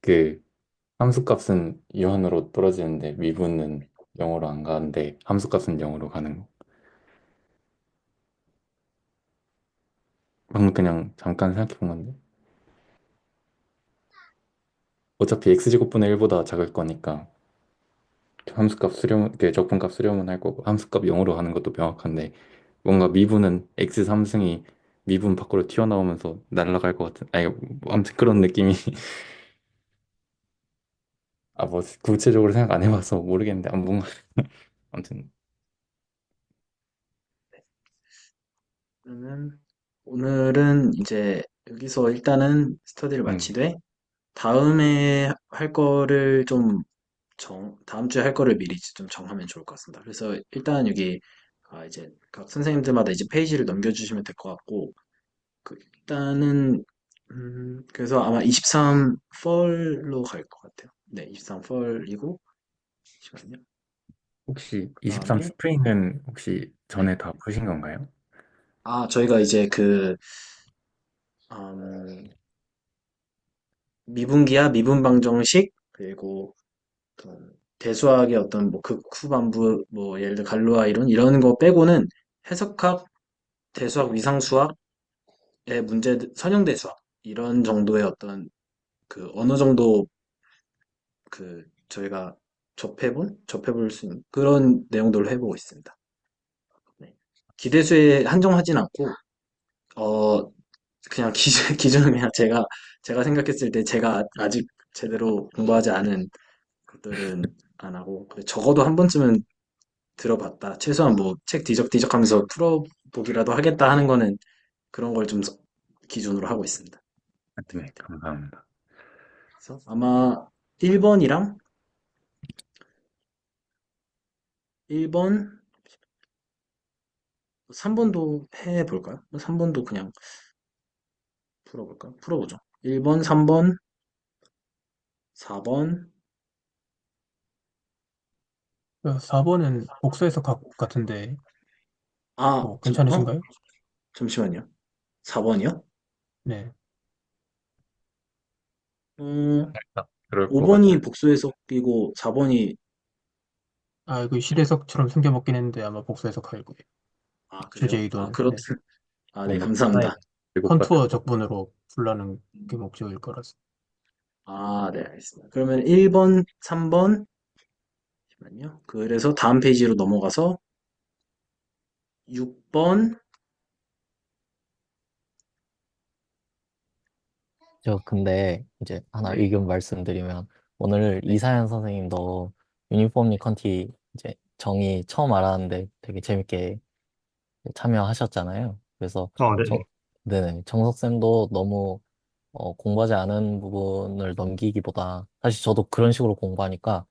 B: 그 함수값은 유한으로 떨어지는데 미분은 0으로 안 가는데 함수값은 0으로 가는 거. 방금 그냥 잠깐 생각해 본 건데. 어차피 x제곱분의 1보다 작을 거니까 함수값 수렴, 그 적분값 수렴은 할 거고 함수값 0으로 가는 것도 명확한데 뭔가 미분은 x 3승이 미분 밖으로 튀어나오면서 날아갈 것 같은 아니 뭐 아무튼 그런 느낌이 아 뭐 구체적으로 생각 안 해봐서 모르겠는데 뭔가 아무튼
A: 그러면 오늘은 이제 여기서 일단은 스터디를
B: 음,
A: 마치되 다음에 할 거를 좀 다음 주에 할 거를 미리 좀 정하면 좋을 것 같습니다. 그래서 일단 여기 이제 각 선생님들마다 이제 페이지를 넘겨주시면 될 것 같고 일단은 그래서 아마 23 펄로 갈 것 같아요. 네, 23 펄이고 잠시만요.
B: 혹시 23
A: 그다음에
B: 스프링은 혹시
A: 네.
B: 전에 다 푸신 건가요?
A: 저희가 이제 음, 미분기하 미분방정식 그리고 대수학의 어떤 뭐 극후반부 뭐 예를 들어 갈로아 이런 거 빼고는 해석학, 대수학, 위상수학의 문제 선형대 수학 이런 정도의 어떤 어느 정도 저희가 접해볼 수 있는 그런 내용들을 해보고 있습니다. 네. 기대수에 한정하진 않고 어 그냥 기준은 그냥 제가 생각했을 때 제가 아직 제대로 공부하지 않은 것들은 안 하고 적어도 한 번쯤은 들어봤다. 최소한 뭐 책 뒤적뒤적하면서 풀어보기라도 하겠다 하는 거는 그런 걸 좀 기준으로 하고 있습니다. 네.
B: 네, 감사합니다.
A: 그래서 아마 1번이랑 1번, 3번도 해볼까요? 3번도 그냥 풀어볼까요? 풀어보죠. 1번, 3번, 4번.
E: 4번은 복수해서 같은데, 괜찮으신가요?
A: 잠시만요. 4번이요?
E: 네.
A: 어,
B: 그럴 것 같아요.
A: 5번이 복수 해석이고 4번이
E: 이거 실해석처럼 생겨먹긴 했는데 아마 복수 해석할 거예요. 주제
A: 그래요?
E: 의도는.
A: 그렇
E: 네.
A: 네,
B: 뭔가 하나의
A: 감사합니다.
B: 제곱 같은
E: 컨투어 적분으로 풀라는 게 목적일 거라서.
A: 네, 알겠습니다. 그러면 1번, 3번, 잠시만요. 그래서 다음 페이지로 넘어가서 6번,
F: 저 근데 이제 하나
A: 네,
F: 의견 말씀드리면 오늘
A: 네,
F: 이사연 선생님도 유니폼니 컨티 이제 정의 처음 알았는데 되게 재밌게 참여하셨잖아요. 그래서
C: 네.
F: 네네, 정석 쌤도 너무 공부하지 않은 부분을 넘기기보다 사실 저도 그런 식으로 공부하니까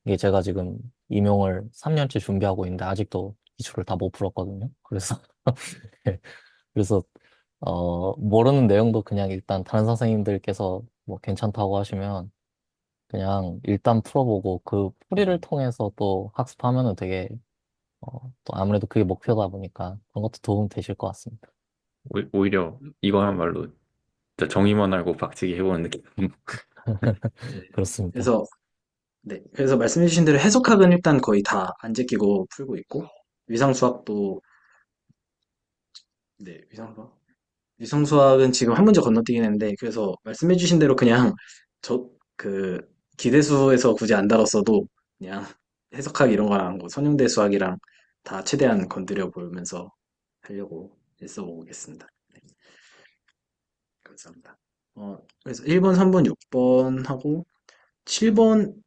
F: 이게 제가 지금 임용을 3년째 준비하고 있는데 아직도 기출을 다 못 풀었거든요. 그래서 그래서 모르는 내용도 그냥 일단 다른 선생님들께서 뭐 괜찮다고 하시면 그냥 일단 풀어보고 그 풀이를 통해서 또 학습하면은 되게 또 아무래도 그게 목표다 보니까 그런 것도 도움 되실 것 같습니다.
B: 오히려 이거야말로 진짜 정의만 알고 박치기 해보는 느낌.
A: 네.
F: 그렇습니다.
A: 그래서 네. 그래서 말씀해주신 대로 해석학은 일단 거의 다 안 제끼고 풀고 있고 위상수학도 네, 위상수학은 지금 한 문제 건너뛰긴 했는데 그래서 말씀해주신 대로 그냥 저 그 기대수에서 굳이 안 다뤘어도 그냥 해석학 이런 거랑 뭐 선형대 수학이랑 다 최대한 건드려 보면서 하려고 애써 보겠습니다. 네, 감사합니다. 그래서 1번, 3번, 6번 하고 7번,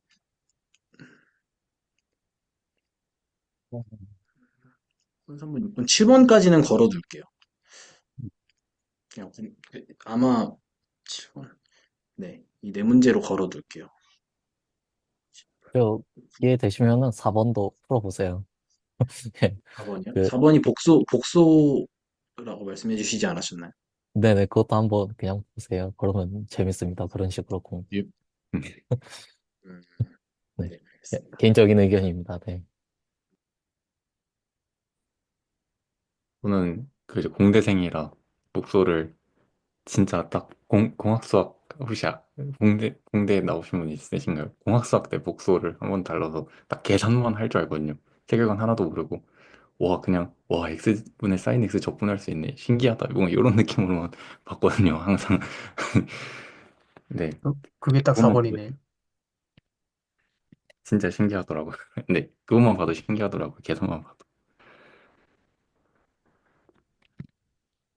A: 3번, 6번, 7번까지는 걸어둘게요. 그냥 아마 7번, 네, 이 네 문제로 걸어둘게요.
F: 저 이해되시면은 4번도 풀어보세요.
A: 4번이요?
F: 그,
A: 4번이 복소라고 말씀해 주시지 않으셨나요?
F: 네네, 그것도 한번 그냥 보세요. 그러면 재밌습니다. 그런 식으로 공.
B: 예.
A: 음,
F: 네.
A: 네,
F: 예,
A: 알겠습니다.
F: 개인적인 의견입니다. 네.
B: 저는 그 이제 공대생이라 목소를 진짜 딱 공학수학 혹시 공대에 나오신 분 있으신가요? 공학수학 때 목소를 한번 달라서 딱 계산만 할 줄 알거든요. 세계관 하나도 모르고 와 그냥 와 x분의 sin x 적분할 수 있네 신기하다 뭔가 이런 느낌으로만 봤거든요. 항상 네
E: 그게 딱
B: 그것만 봐도
E: 4번이네.
B: 진짜 신기하더라고요. 네 그것만 봐도 신기하더라고요. 계산만 봐도.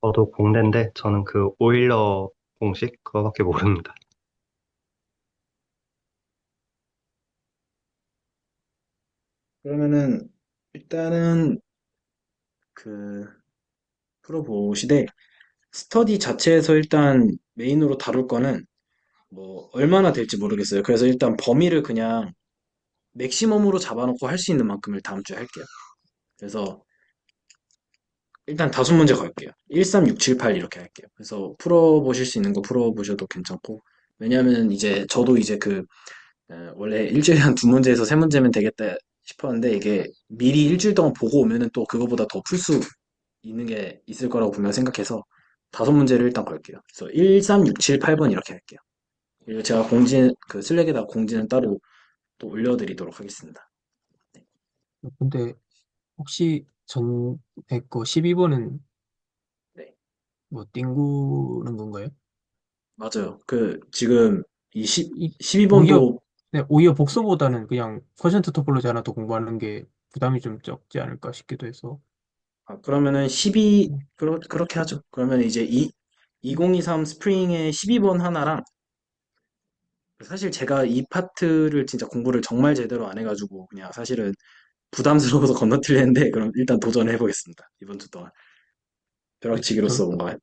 C: 저도 공대인데 저는 그 오일러 공식 그거밖에 모릅니다.
A: 그러면은 일단은 그 풀어보시되 스터디 자체에서 일단 메인으로 다룰 거는 뭐 얼마나 될지 모르겠어요. 그래서 일단 범위를 그냥 맥시멈으로 잡아놓고 할 수 있는 만큼을 다음 주에 할게요. 그래서 일단 다섯 문제 걸게요. 1, 3, 6, 7, 8 이렇게 할게요. 그래서 풀어보실 수 있는 거 풀어보셔도 괜찮고 왜냐면 이제 저도 이제 원래 일주일에 한 두 문제에서 세 문제면 되겠다 싶었는데 이게 미리 일주일 동안 보고 오면은 또 그거보다 더 풀 수 있는 게 있을 거라고 분명 생각해서 다섯 문제를 일단 걸게요. 그래서 1, 3, 6, 7, 8번 이렇게 할게요. 그리고 제가 슬랙에다 공지는 따로 또 올려드리도록 하겠습니다.
E: 근데 혹시 전에 거 12번은
A: 네,
E: 뭐 띵구는 건가요?
A: 맞아요. 지금 이
E: 이 오히려
A: 12번도
E: 네, 오히려 복서보다는 그냥 퍼센트 토폴로지 하나 더 공부하는 게 부담이 좀 적지 않을까 싶기도 해서.
A: 그러면은 그렇게 하죠. 그러면 이제 2023 스프링의 12번 하나랑 사실 제가 이 파트를 진짜 공부를 정말 제대로 안 해가지고 그냥 사실은 부담스러워서 건너뛸랬는데 그럼 일단 도전해 보겠습니다. 이번 주 동안
E: 그렇죠. 전
A: 벼락치기로서 뭔가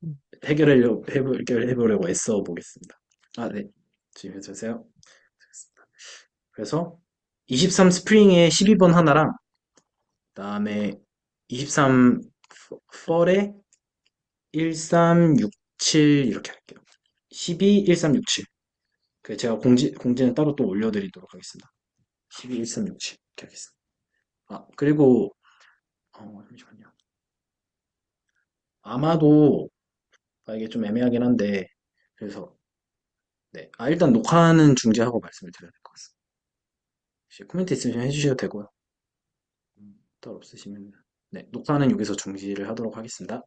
A: 해보려고 애써 보겠습니다. 아, 네. 지금 해주세요. 그래서 23 스프링의 12번 하나랑 그다음에 23 펄의 1367 이렇게 할게요. 12 1367. 제가 공지는 따로 또 올려드리도록 하겠습니다. 12 1367 이렇게 하겠습니다. 그리고 잠시만요. 아마도 이게 좀 애매하긴 한데 그래서 네. 일단 녹화는 중지하고 말씀을 드려야 될 것 같습니다. 혹시 코멘트 있으시면 해주셔도 되고요. 따로 없으시면 네, 녹화는 여기서 중지를 하도록 하겠습니다.